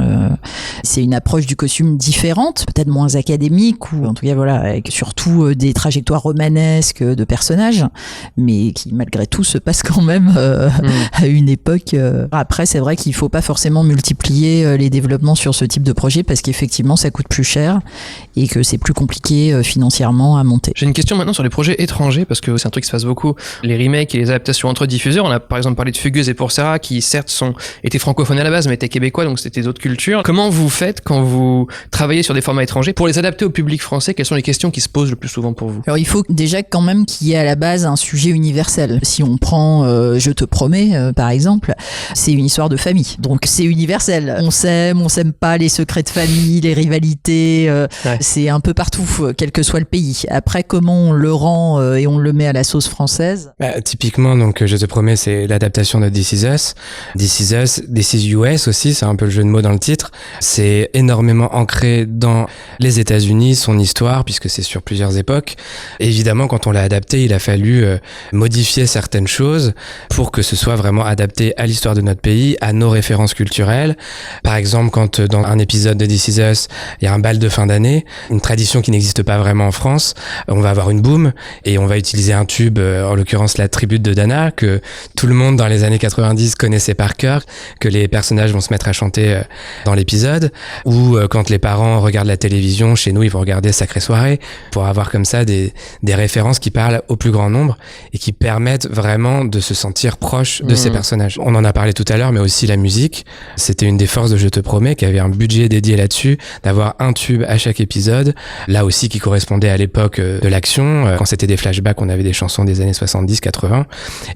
C'est une approche du costume différente, peut-être moins académique, ou en tout cas voilà, avec surtout des trajectoires romanesques de personnages, mais qui malgré tout se passent quand même à une époque. Après c'est vrai qu'il faut pas forcément multiplier les développements sur ce type de projet parce qu'effectivement ça coûte plus cher et que c'est plus compliqué financièrement à monter. J'ai une question maintenant sur les projets étrangers parce que c'est un truc qui se passe beaucoup. Les remakes et les adaptations entre diffuseurs. On a par exemple parlé de Fugueuse et Pour Sarah qui certes étaient francophones à la base mais étaient québécois, donc c'était d'autres cultures. Comment vous faites quand vous travaillez sur des formats étrangers pour les adapter au public français? Quelles sont les questions qui se posent le plus souvent pour vous? Alors il faut déjà quand même qu'il y ait à la base un sujet universel. Si on prend Je te promets par exemple, c'est une histoire de famille, donc c'est universel. On s'aime pas, les secrets de famille, les rivalités, c'est un peu partout, quel que soit le pays. Après comment on le rend et on le met à la sauce française? Typiquement, donc Je te promets, c'est l'adaptation de This Is Us. This Is Us, This Is US aussi, c'est un peu le jeu de mots dans le titre. C'est énormément ancré dans les États-Unis, son histoire, puisque c'est sur plusieurs époques. Évidemment, quand on l'a adapté, il a fallu modifier certaines choses pour que ce soit vraiment adapté à l'histoire de notre pays, à nos références culturelles. Par exemple, quand dans un épisode de This Is Us, il y a un bal de fin d'année, une tradition qui n'existe pas vraiment en France, on va avoir une boum et on va utiliser un tube, en l'occurrence la tribute de Dana, que tout le monde dans les années 90 connaissait par cœur, que les personnages vont se mettre à chanter dans l'épisode, ou quand les parents regardent la télévision, chez nous ils vont regarder Sacrée Soirée, pour avoir comme ça des références qui parlent au plus grand nombre et qui permettent vraiment de se sentir proche de ces personnages. On en a parlé tout à l'heure, mais aussi la musique, c'était une des forces de Je te promets, qui avait un budget dédié là-dessus, d'avoir un tube à chaque épisode, là aussi qui correspondait à l'époque de l'action. Quand c'était des flashbacks, on avait des chansons des années 70-80,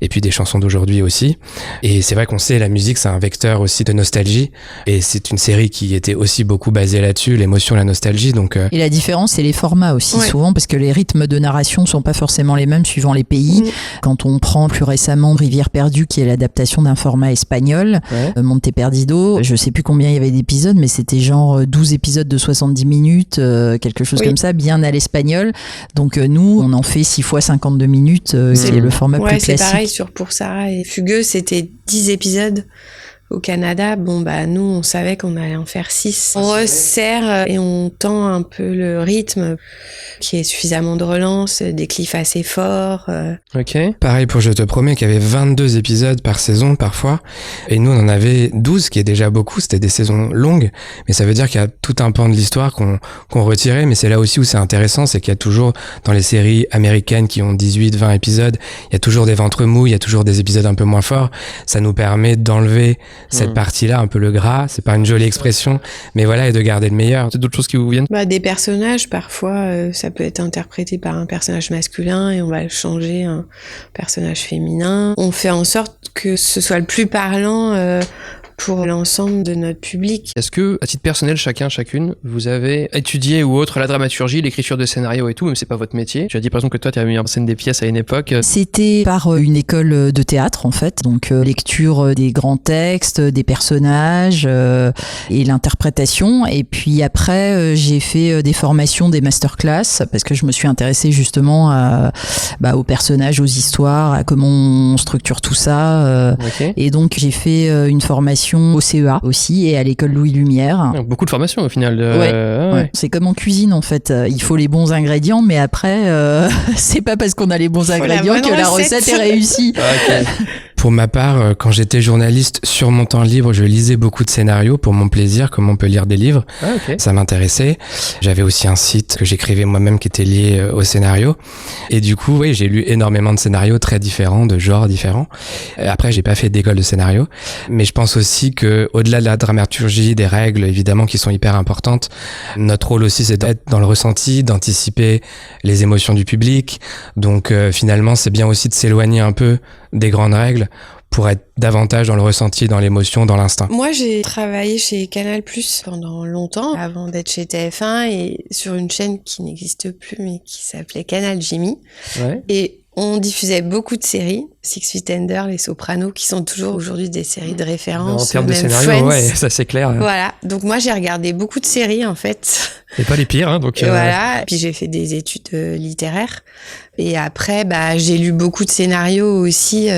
et puis des chansons d'aujourd'hui aussi. Et c'est vrai qu'on sait, la musique, c'est un vecteur aussi de nostalgie, et c'est une série qui était aussi beaucoup basée là-dessus, l'émotion, la nostalgie. Donc, Et la différence, c'est les formats aussi, souvent, parce que les rythmes de narration sont pas forcément les mêmes suivant les pays. Quand on prend plus récemment Rivière perdue, qui est l'adaptation d'un format espagnol, Monte Perdido, je sais plus combien il y avait d'épisodes, mais c'était genre 12 épisodes de 70 minutes, quelque chose comme ça, bien à l'espagnol. Donc nous, on en fait 6 fois 52 minutes, qui est le format plus classique. Ouais, c'est pareil sur Pour Sarah et Fugueuse, c'était 10 épisodes. Au Canada, nous, on savait qu'on allait en faire 6. On resserre et on tend un peu le rythme, qui est suffisamment de relance, des cliffs assez forts. Ok. Pareil pour Je te promets, qu'il y avait 22 épisodes par saison parfois, et nous on en avait 12, qui est déjà beaucoup, c'était des saisons longues, mais ça veut dire qu'il y a tout un pan de l'histoire qu'on retirait, mais c'est là aussi où c'est intéressant, c'est qu'il y a toujours, dans les séries américaines qui ont 18-20 épisodes, il y a toujours des ventres mous, il y a toujours des épisodes un peu moins forts, ça nous permet d'enlever cette partie-là, un peu le gras, c'est pas une jolie expression, mais voilà, et de garder le meilleur. C'est d'autres choses qui vous viennent? Des personnages, parfois, ça peut être interprété par un personnage masculin et on va le changer un personnage féminin. On fait en sorte que ce soit le plus parlant pour l'ensemble de notre public. Est-ce que, à titre personnel, chacune, vous avez étudié ou autre la dramaturgie, l'écriture de scénario et tout, même si c'est pas votre métier? Tu as dit par exemple que toi tu avais mis en scène des pièces à une époque. C'était par une école de théâtre en fait, donc lecture des grands textes, des personnages et l'interprétation. Et puis après j'ai fait des formations, des masterclass, parce que je me suis intéressée justement aux personnages, aux histoires, à comment on structure tout ça. Et donc j'ai fait une formation au CEA aussi et à l'école Louis Lumière. Beaucoup de formations au final. Ouais. C'est comme en cuisine en fait. Il faut les bons ingrédients, mais après, c'est pas parce qu'on a les bons ingrédients que la recette est réussie. Pour ma part, quand j'étais journaliste, sur mon temps libre, je lisais beaucoup de scénarios pour mon plaisir, comme on peut lire des livres. Ça m'intéressait. J'avais aussi un site que j'écrivais moi-même qui était lié au scénario. Et du coup, oui, j'ai lu énormément de scénarios très différents, de genres différents. Après, j'ai pas fait d'école de scénario, mais je pense aussi que, au-delà de la dramaturgie, des règles, évidemment, qui sont hyper importantes, notre rôle aussi, c'est d'être dans le ressenti, d'anticiper les émotions du public. Donc, finalement, c'est bien aussi de s'éloigner un peu des grandes règles pour être davantage dans le ressenti, dans l'émotion, dans l'instinct? Moi, j'ai travaillé chez Canal+ pendant longtemps, avant d'être chez TF1, et sur une chaîne qui n'existe plus, mais qui s'appelait Canal Jimmy. Ouais. Et on diffusait beaucoup de séries, Six Feet Under, Les Sopranos, qui sont toujours aujourd'hui des séries de référence. En termes de même scénario, Friends. ouais, ça c'est clair. Voilà. Donc moi, j'ai regardé beaucoup de séries, en fait. Et pas les pires, hein, donc. Et voilà. Puis j'ai fait des études littéraires. Et après, j'ai lu beaucoup de scénarios aussi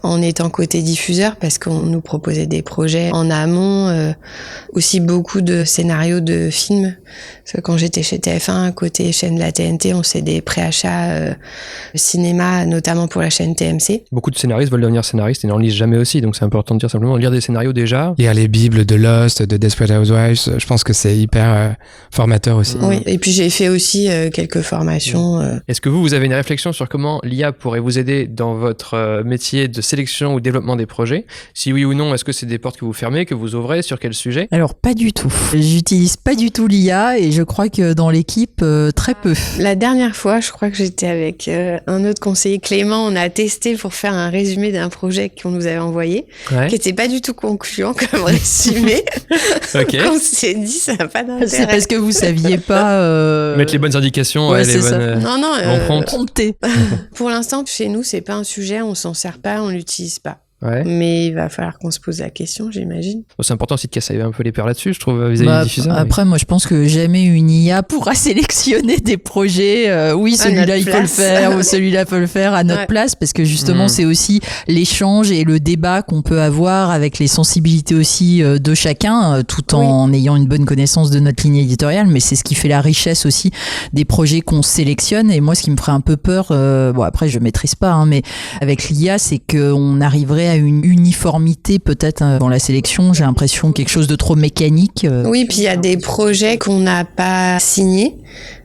en étant côté diffuseur, parce qu'on nous proposait des projets en amont, aussi beaucoup de scénarios de films. Parce que quand j'étais chez TF1, côté chaîne de la TNT, on faisait des préachats cinéma, notamment pour la chaîne TMC. Beaucoup de scénaristes veulent devenir scénaristes et n'en lisent jamais aussi, donc c'est important de dire simplement lire des scénarios déjà. Lire les bibles de Lost, de Desperate Housewives, je pense que c'est hyper formateur aussi. Oui, et puis j'ai fait aussi quelques formations. Est-ce que vous avez une réflexion sur comment l'IA pourrait vous aider dans votre métier de sélection ou développement des projets? Si oui ou non, est-ce que c'est des portes que vous fermez, que vous ouvrez? Sur quel sujet? Alors pas du tout. J'utilise pas du tout l'IA et je crois que dans l'équipe, très peu. La dernière fois, je crois que j'étais avec un autre conseiller, Clément, on a testé pour faire un résumé d'un projet qu'on nous avait envoyé, qui était pas du tout concluant comme résumé. Ok. On s'est dit, ça n'a pas d'intérêt. C'est parce que vous saviez pas mettre les bonnes indications, ouais, les c'est ça. bonnes. Non, prompter. Pour l'instant, chez nous, c'est pas un sujet, on s'en sert pas, on l'utilise pas. Ouais. Mais il va falloir qu'on se pose la question, j'imagine. C'est important aussi de casser un peu les peurs là-dessus, je trouve, vis-à-vis des diffuseurs. Après, moi, je pense que jamais une IA pourra sélectionner des projets. Oui, celui-là, il peut le faire, ou celui-là peut le faire à notre place, parce que justement, c'est aussi l'échange et le débat qu'on peut avoir avec les sensibilités aussi de chacun, tout en ayant une bonne connaissance de notre ligne éditoriale. Mais c'est ce qui fait la richesse aussi des projets qu'on sélectionne. Et moi, ce qui me ferait un peu peur, bon, après, je maîtrise pas, hein, mais avec l'IA, c'est qu'on arriverait à une uniformité peut-être dans la sélection. J'ai l'impression quelque chose de trop mécanique. Oui, puis il y a des projets qu'on n'a pas signés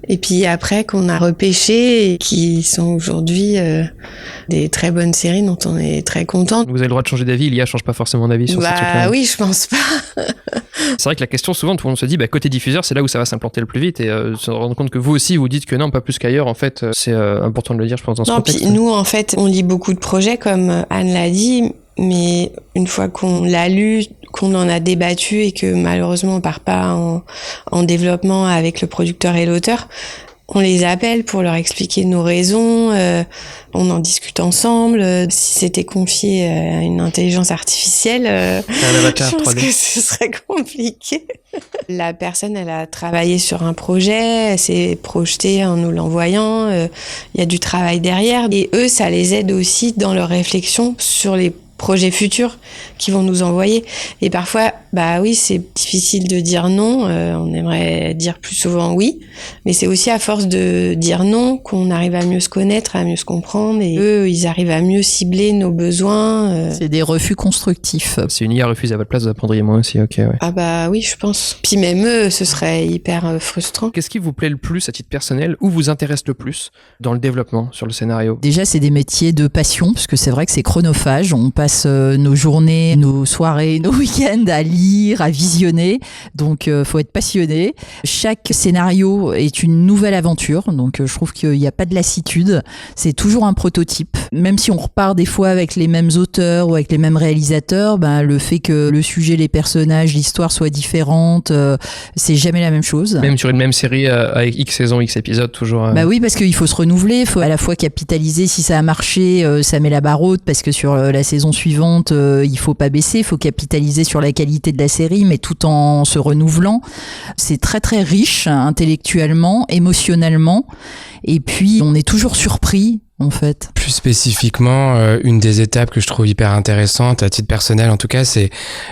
et puis après qu'on a repêchés et qui sont aujourd'hui des très bonnes séries dont on est très content. Vous avez le droit de changer d'avis, l'IA change pas forcément d'avis sur ces trucs-là. Oui, je pense pas. C'est vrai que la question, souvent, tout le monde se dit, côté diffuseur, c'est là où ça va s'implanter le plus vite, et se rendre compte que vous aussi, vous dites que non, pas plus qu'ailleurs, en fait, c'est important de le dire, je pense, dans ce contexte. Puis nous, en fait, on lit beaucoup de projets, comme Anne l'a dit, mais une fois qu'on l'a lu, qu'on en a débattu et que malheureusement on part pas en développement avec le producteur et l'auteur, on les appelle pour leur expliquer nos raisons, on en discute ensemble. Si c'était confié à une intelligence artificielle, je pense que ce serait compliqué. La personne, elle a travaillé sur un projet, elle s'est projetée en nous l'envoyant, il y a du travail derrière. Et eux, ça les aide aussi dans leur réflexion sur les projets futurs qui vont nous envoyer. Et parfois, oui, c'est difficile de dire non. On aimerait dire plus souvent oui, mais c'est aussi à force de dire non qu'on arrive à mieux se connaître, à mieux se comprendre. Et eux, ils arrivent à mieux cibler nos besoins. C'est des refus constructifs. Si une IA refuse à votre place, vous apprendriez moins aussi, ok, ouais. Ah oui, je pense. Puis même eux, ce serait hyper frustrant. Qu'est-ce qui vous plaît le plus à titre personnel ou vous intéresse le plus dans le développement, sur le scénario? Déjà, c'est des métiers de passion, parce que c'est vrai que c'est chronophage. On passe nos journées, nos soirées, nos week-ends à lire, à visionner. Donc, faut être passionné. Chaque scénario est une nouvelle aventure. Donc, je trouve qu'il n'y a pas de lassitude. C'est toujours un prototype. Même si on repart des fois avec les mêmes auteurs ou avec les mêmes réalisateurs, le fait que le sujet, les personnages, l'histoire soient différentes, c'est jamais la même chose. Même sur une même série avec X saisons, X épisodes, toujours. Oui, parce qu'il faut se renouveler. Il faut à la fois capitaliser. Si ça a marché, ça met la barre haute, parce que sur la saison suivante, il faut pas baisser, il faut capitaliser sur la qualité de la série, mais tout en se renouvelant. C'est très très riche intellectuellement, émotionnellement, et puis on est toujours surpris. En fait. Plus spécifiquement, une des étapes que je trouve hyper intéressante, à titre personnel en tout cas, c'est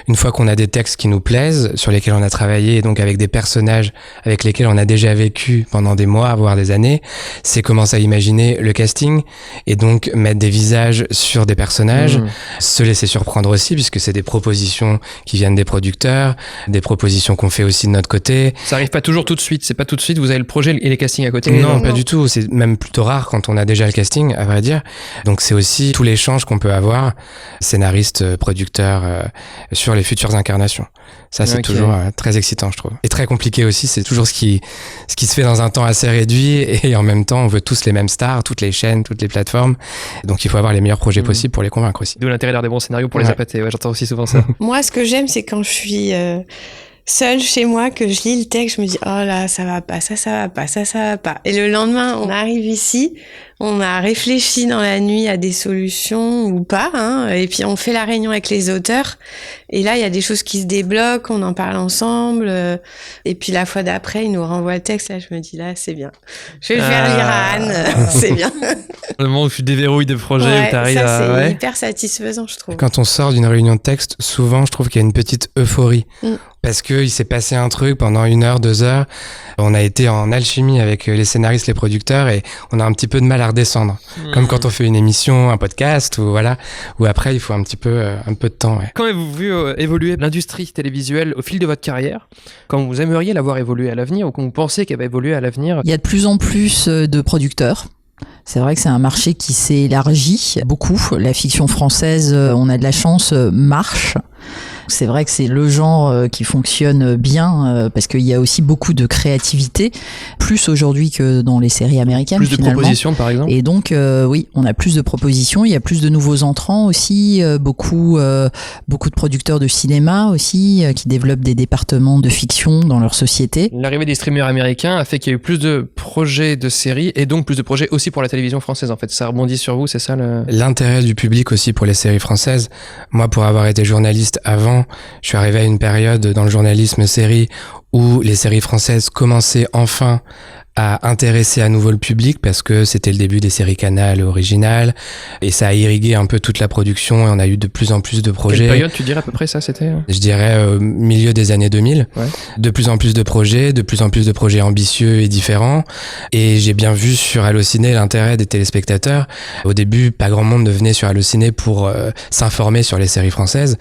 une fois qu'on a des textes qui nous plaisent, sur lesquels on a travaillé, et donc avec des personnages avec lesquels on a déjà vécu pendant des mois, voire des années, c'est commencer à imaginer le casting, et donc mettre des visages sur des personnages, se laisser surprendre aussi, puisque c'est des propositions qui viennent des producteurs, des propositions qu'on fait aussi de notre côté. Ça arrive pas toujours tout de suite, c'est pas tout de suite, vous avez le projet et les castings à côté. Non, pas du tout. tout. C'est même plutôt rare quand on a déjà le casting, à vrai dire. Donc c'est aussi tout l'échange qu'on peut avoir, scénariste, producteur, sur les futures incarnations. Ça, c'est toujours très excitant, je trouve. Et très compliqué aussi, c'est toujours ce qui se fait dans un temps assez réduit, et en même temps, on veut tous les mêmes stars, toutes les chaînes, toutes les plateformes. Donc il faut avoir les meilleurs projets possibles pour les convaincre aussi. D'où l'intérêt d'avoir des bons scénarios pour les appâter. Ouais, j'entends aussi souvent ça. Moi, ce que j'aime, c'est quand je suis seule chez moi, que je lis le texte, je me dis, oh là, ça va pas, ça va pas, ça va pas. Et le lendemain, on arrive ici, on a réfléchi dans la nuit à des solutions ou pas, hein, et puis on fait la réunion avec les auteurs, et là, il y a des choses qui se débloquent, on en parle ensemble, et puis la fois d'après, ils nous renvoient le texte, là, je me dis, là, c'est bien. Je vais le faire lire à Anne, c'est bien. Le moment où tu déverrouilles des projets, où t'arrives à... Ça, c'est hyper satisfaisant, je trouve. Quand on sort d'une réunion de texte, souvent, je trouve qu'il y a une petite euphorie. Parce que il s'est passé un truc pendant 1 heure, 2 heures. On a été en alchimie avec les scénaristes, les producteurs, et on a un petit peu de mal à redescendre. Comme quand on fait une émission, un podcast, ou voilà, où après il faut un peu de temps. Ouais. Comment avez-vous vu évoluer l'industrie télévisuelle au fil de votre carrière? Quand vous aimeriez la voir évoluer à l'avenir, ou quand vous pensez qu'elle va évoluer à l'avenir? Il y a de plus en plus de producteurs. C'est vrai que c'est un marché qui s'est élargi beaucoup. La fiction française, on a de la chance, marche. C'est vrai que c'est le genre qui fonctionne bien parce qu'il y a aussi beaucoup de créativité, plus aujourd'hui que dans les séries américaines. Plus de propositions, par exemple. Et donc, oui, on a plus de propositions. Il y a plus de nouveaux entrants aussi, beaucoup de producteurs de cinéma aussi qui développent des départements de fiction dans leur société. L'arrivée des streamers américains a fait qu'il y a eu plus de projets de séries et donc plus de projets aussi pour la télévision française. En fait, ça rebondit sur vous, c'est ça l'intérêt du public aussi pour les séries françaises. Moi, pour avoir été journaliste avant, je suis arrivé à une période dans le journalisme série où les séries françaises commençaient enfin à intéresser à nouveau le public parce que c'était le début des séries Canal originales et ça a irrigué un peu toute la production et on a eu de plus en plus de projets. Quelle période tu dirais à peu près ça c'était? Je dirais milieu des années 2000. Ouais. De plus en plus de projets ambitieux et différents et j'ai bien vu sur Allociné l'intérêt des téléspectateurs. Au début, pas grand monde ne venait sur Allociné pour s'informer sur les séries françaises,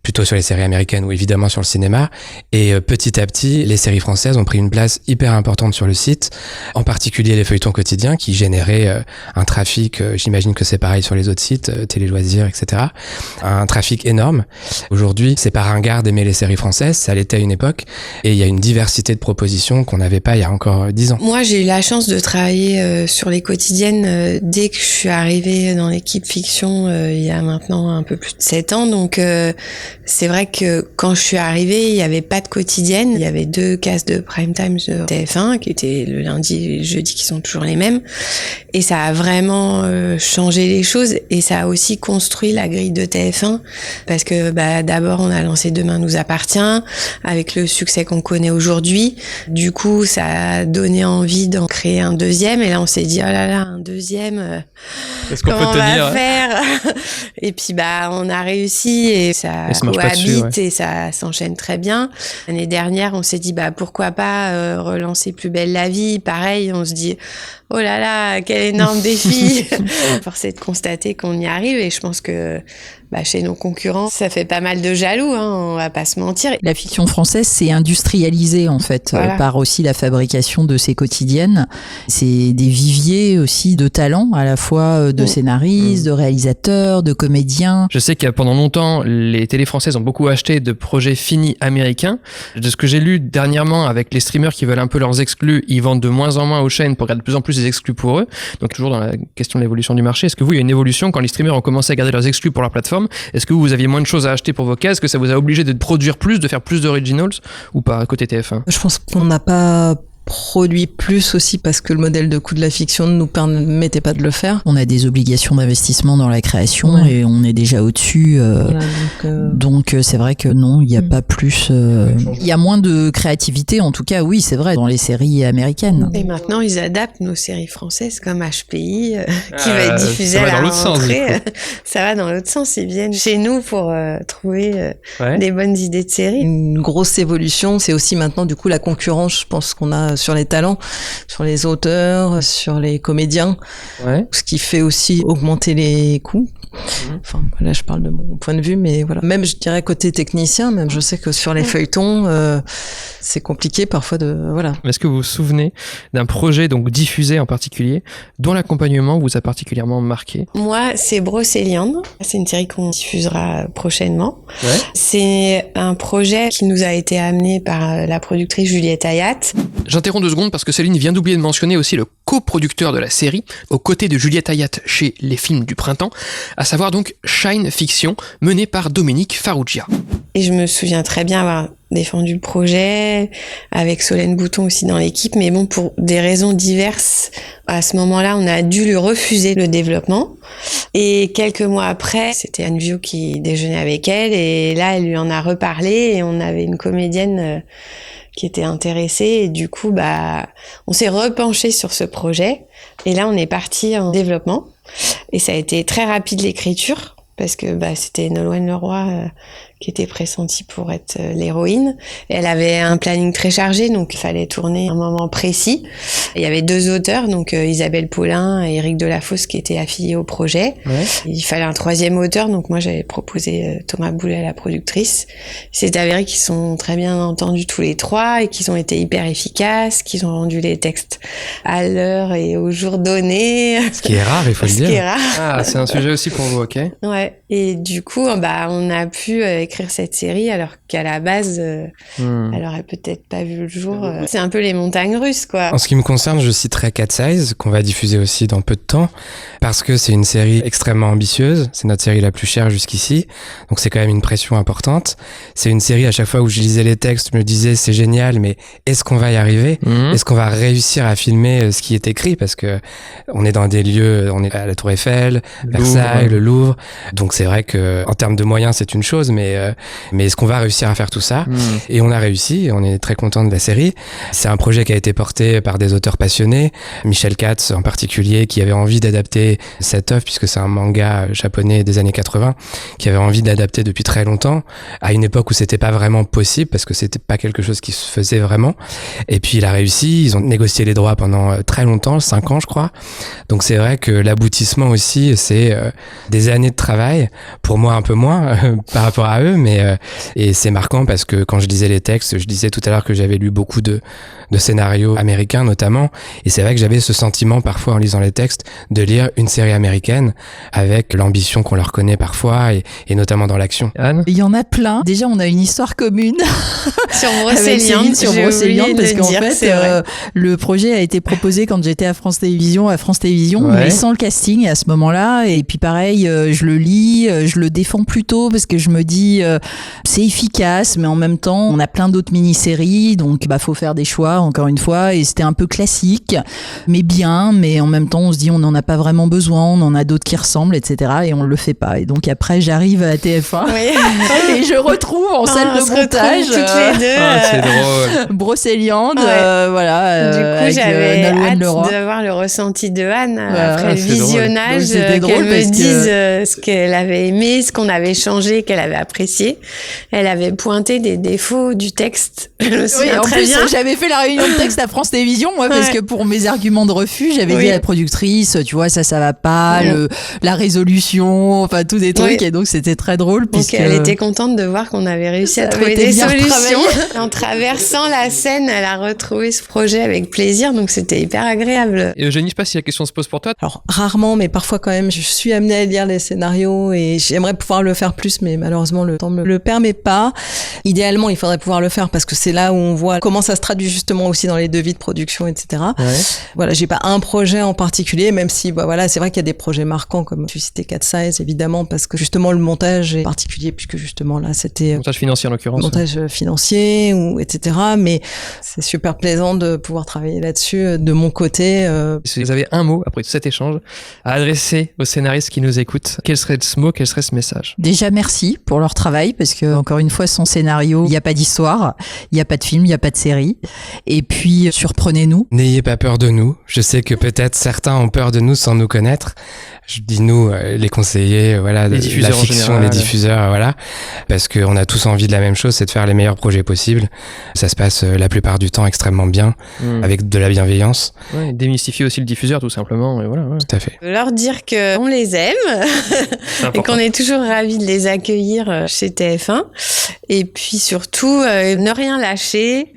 plutôt sur les séries américaines ou évidemment sur le cinéma et petit à petit, les séries françaises ont pris une place hyper importante sur le site. En particulier les feuilletons quotidiens qui généraient un trafic, j'imagine que c'est pareil sur les autres sites, Télé Loisirs, etc. Un trafic énorme. Aujourd'hui, c'est pas ringard d'aimer les séries françaises, ça l'était à une époque, et il y a une diversité de propositions qu'on n'avait pas il y a encore 10 ans. Moi, j'ai eu la chance de travailler sur les quotidiennes dès que je suis arrivée dans l'équipe fiction il y a maintenant un peu plus de 7 ans, donc c'est vrai que quand je suis arrivée, il y avait pas de quotidienne, il y avait 2 cases de prime time de TF1 qui étaient le lundi et le jeudi qui sont toujours les mêmes et ça a vraiment changé les choses et ça a aussi construit la grille de TF1 parce que d'abord on a lancé Demain nous appartient avec le succès qu'on connaît aujourd'hui, du coup ça a donné envie d'en créer un deuxième et là on s'est dit oh là là un deuxième est-ce qu'on comment peut tenir, on va faire et puis on a réussi et ça cohabite et ça s'enchaîne très bien. L'année dernière on s'est dit pourquoi pas relancer Plus belle la vie. Pareil, on se dit oh là là, quel énorme défi. Force est de constater qu'on y arrive et je pense que chez nos concurrents, ça fait pas mal de jaloux, hein, on va pas se mentir. La fiction française s'est industrialisée en fait, voilà. Par aussi la fabrication de ses quotidiennes. C'est des viviers aussi de talents, à la fois de scénaristes, de réalisateurs, de comédiens. Je sais qu'il y a pendant longtemps, les télés françaises ont beaucoup acheté de projets finis américains. De ce que j'ai lu dernièrement avec les streamers qui veulent un peu leurs exclus, ils vendent de moins en moins aux chaînes pour garder de plus en plus des exclus pour eux. Donc toujours dans la question de l'évolution du marché, est-ce que vous, il y a une évolution quand les streamers ont commencé à garder leurs exclus pour leur plateforme? Est-ce que vous aviez moins de choses à acheter pour vos cases? Est-ce que ça vous a obligé de produire plus, de faire plus d'originals ou pas côté TF1? Je pense qu'on n'a pas produit plus aussi parce que le modèle de coût de la fiction ne nous permettait pas de le faire. On a des obligations d'investissement dans la création et on est déjà au-dessus. Voilà, donc c'est vrai que non, il n'y a pas plus... Il y a moins de créativité, en tout cas, oui, c'est vrai, dans les séries américaines. Et maintenant, ils adaptent nos séries françaises comme HPI qui va être diffusée à la rentrée. Ça va dans l'autre sens. Ils viennent chez nous pour trouver des bonnes idées de séries. Une grosse évolution, c'est aussi maintenant du coup la concurrence, je pense qu'on a sur les talents, sur les auteurs, sur les comédiens, ce qui fait aussi augmenter les coûts. Enfin, là, je parle de mon point de vue, mais voilà. Même, je dirais, côté technicien, même, je sais que sur les feuilletons, c'est compliqué parfois voilà. Est-ce que vous vous souvenez d'un projet, donc diffusé en particulier, dont l'accompagnement vous a particulièrement marqué? Moi, c'est Brocéliande. C'est une série qu'on diffusera prochainement. C'est un projet qui nous a été amené par la productrice Juliette Ayat. J'interromps 2 secondes parce que Céline vient d'oublier de mentionner aussi le coproducteur de la série, aux côtés de Juliette Ayat chez Les Films du Printemps, à savoir donc Shine Fiction, mené par Dominique Farrugia. Et je me souviens très bien avoir défendu le projet, avec Solène Bouton aussi dans l'équipe, mais bon, pour des raisons diverses, à ce moment-là, on a dû lui refuser le développement. Et quelques mois après, c'était Anne Viau qui déjeunait avec elle, et là, elle lui en a reparlé, et on avait une comédienne qui était intéressée, et du coup, on s'est repenché sur ce projet, et là, on est parti en développement, et ça a été très rapide l'écriture, parce que c'était Nolwenn Leroy qui était pressentie pour être l'héroïne. Et elle avait un planning très chargé, donc il fallait tourner à un moment précis. Il y avait 2 auteurs, donc Isabelle Paulin et Éric Delafosse qui étaient affiliés au projet. Il fallait un 3e auteur, donc moi j'avais proposé Thomas Boulet, la productrice. C'est avéré qu'ils sont très bien entendus tous les 3 et qu'ils ont été hyper efficaces, qu'ils ont rendu les textes à l'heure et au jour donné. Ce qui est rare, il faut le dire. Ce qui est rare. Ah, c'est un sujet aussi pour vous, ok. Ouais. Et du coup, on a pu écrire cette série alors qu'à la base, elle aurait peut-être pas vu le jour. C'est un peu les montagnes russes, quoi. En ce qui me concerne, je citerai Cat Size, qu'on va diffuser aussi dans peu de temps, parce que c'est une série extrêmement ambitieuse. C'est notre série la plus chère jusqu'ici. Donc c'est quand même une pression importante. C'est une série, à chaque fois où je lisais les textes, je me disais, c'est génial, mais est-ce qu'on va y arriver? Est-ce qu'on va réussir à filmer ce qui est écrit? Parce que on est dans des lieux, on est à la Tour Eiffel, Versailles, le Louvre. Donc c'est vrai que en termes de moyens, c'est une chose, mais est-ce qu'on va réussir à faire tout ça? Et on a réussi, et on est très content de la série. C'est un projet qui a été porté par des auteurs passionnés, Michel Katz en particulier, qui avait envie d'adapter cette œuvre, puisque c'est un manga japonais des années 80, qui avait envie d'adapter depuis très longtemps, à une époque où c'était pas vraiment possible, parce que c'était pas quelque chose qui se faisait vraiment. Et puis il a réussi, ils ont négocié les droits pendant très longtemps, 5 ans je crois. Donc c'est vrai que l'aboutissement aussi, c'est des années de travail, pour moi un peu moins par rapport à eux, mais et c'est marquant parce que quand je lisais les textes, je disais tout à l'heure que j'avais lu beaucoup de scénarios américains notamment, et c'est vrai que j'avais ce sentiment parfois en lisant les textes de lire une série américaine avec l'ambition qu'on leur connaît parfois, et notamment dans l'action. Anne? Il y en a plein. Déjà, on a une histoire commune. Sur Brocéliande, sur Brocéliande, parce qu'en fait, le projet a été proposé quand j'étais à France Télévisions, mais sans le casting à ce moment-là. Et puis pareil, je le lis, je le défends plutôt parce que je me dis c'est efficace, mais en même temps, on a plein d'autres mini-séries, donc faut faire des choix, encore une fois. Et c'était un peu classique, mais bien, mais en même temps, on se dit on n'en a pas vraiment besoin, on en a d'autres qui ressemblent, etc. Et on le fait pas. Et donc après, j'arrive à TF1 et je retrouve en salle de montage toutes les deux. C'est drôle. Brocéliande, voilà. Du coup, j'avais hâte Leroy. de voir le ressenti de Anne après le visionnage, qu'elle me dise ce qu'elle avait aimé, ce qu'on avait changé, qu'elle avait apprécié. Elle avait pointé des défauts du texte. Je me souviens très bien. J'avais fait la réunion de texte à France Télévisions, moi, parce que pour mes arguments de refus, j'avais dit à la productrice, tu vois, ça va pas, la résolution, enfin, tous des trucs, et donc c'était très drôle. Donc elle était contente de voir qu'on avait réussi à trouver des solutions. En traversant la scène, elle a retrouvé ce projet avec plaisir, donc c'était hyper agréable. Et Eugénie, je sais pas si la question se pose pour toi. Alors, rarement, mais parfois quand même, je suis amenée à lire les scénarios et j'aimerais pouvoir le faire plus, mais malheureusement, le temps me le permet pas. Idéalement, il faudrait pouvoir le faire parce que c'est là où on voit comment ça se traduit justement aussi dans les devis de production, etc. Voilà, j'ai pas un projet en particulier, même si, voilà, c'est vrai qu'il y a des projets marquants, comme tu citais Cat Size, évidemment, parce que justement, le montage est particulier, puisque justement, là, c'était... Montage financier, en l'occurrence. Montage financier, etc. Mais c'est super plaisant de pouvoir travailler là-dessus de mon côté. Si vous avez un mot, après tout cet échange, à adresser aux scénaristes qui nous écoutent, quel serait ce mot, quel serait ce message? Déjà, merci pour leur travail, parce que, encore une fois, sans scénario, il n'y a pas d'histoire, il n'y a pas de film, il n'y a pas de série. Et puis, surprenez-nous. N'ayez pas peur de nous. Je sais que peut-être certains ont peur de nous sans nous connaître. Je dis nous, les conseillers, voilà, Les la diffuseurs en fiction, général. les diffuseurs, voilà, parce qu'on a tous envie de la même chose, c'est de faire les meilleurs projets possibles. Ça se passe la plupart du temps extrêmement bien, avec de la bienveillance. Ouais, démystifier aussi le diffuseur tout simplement, et voilà. Ouais. Tout à fait. Leur dire qu'on les aime C'est et important. qu'on est toujours ravis de les accueillir chez TF1. Et puis surtout, ne rien lâcher,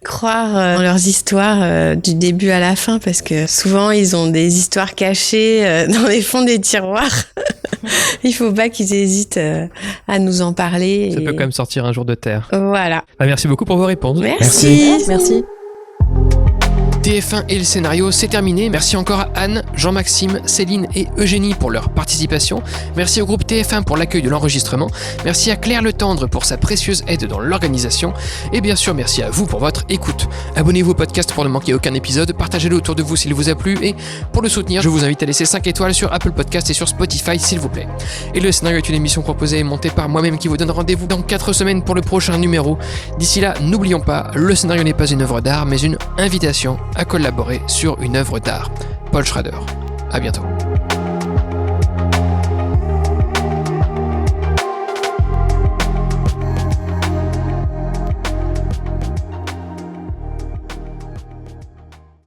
croire en leurs histoires du début à la fin, parce que souvent ils ont des histoires cachées dans les fonds des tiroirs. Il faut pas qu'ils hésitent à nous en parler. Ça peut quand même sortir un jour de terre. Voilà. Bah, merci beaucoup pour vos réponses. Merci. Merci. TF1 et le scénario, c'est terminé. Merci encore à Anne, Jean-Maxime, Céline et Eugénie pour leur participation. Merci au groupe TF1 pour l'accueil de l'enregistrement. Merci à Claire Le Tendre pour sa précieuse aide dans l'organisation. Et bien sûr, merci à vous pour votre écoute. Abonnez-vous au podcast pour ne manquer aucun épisode. Partagez-le autour de vous s'il vous a plu. Et pour le soutenir, je vous invite à laisser 5 étoiles sur Apple Podcast et sur Spotify s'il vous plaît. Et le scénario est une émission proposée et montée par moi-même qui vous donne rendez-vous dans 4 semaines pour le prochain numéro. D'ici là, n'oublions pas, le scénario n'est pas une œuvre d'art, mais une invitation à collaborer sur une œuvre d'art. Paul Schrader. À bientôt.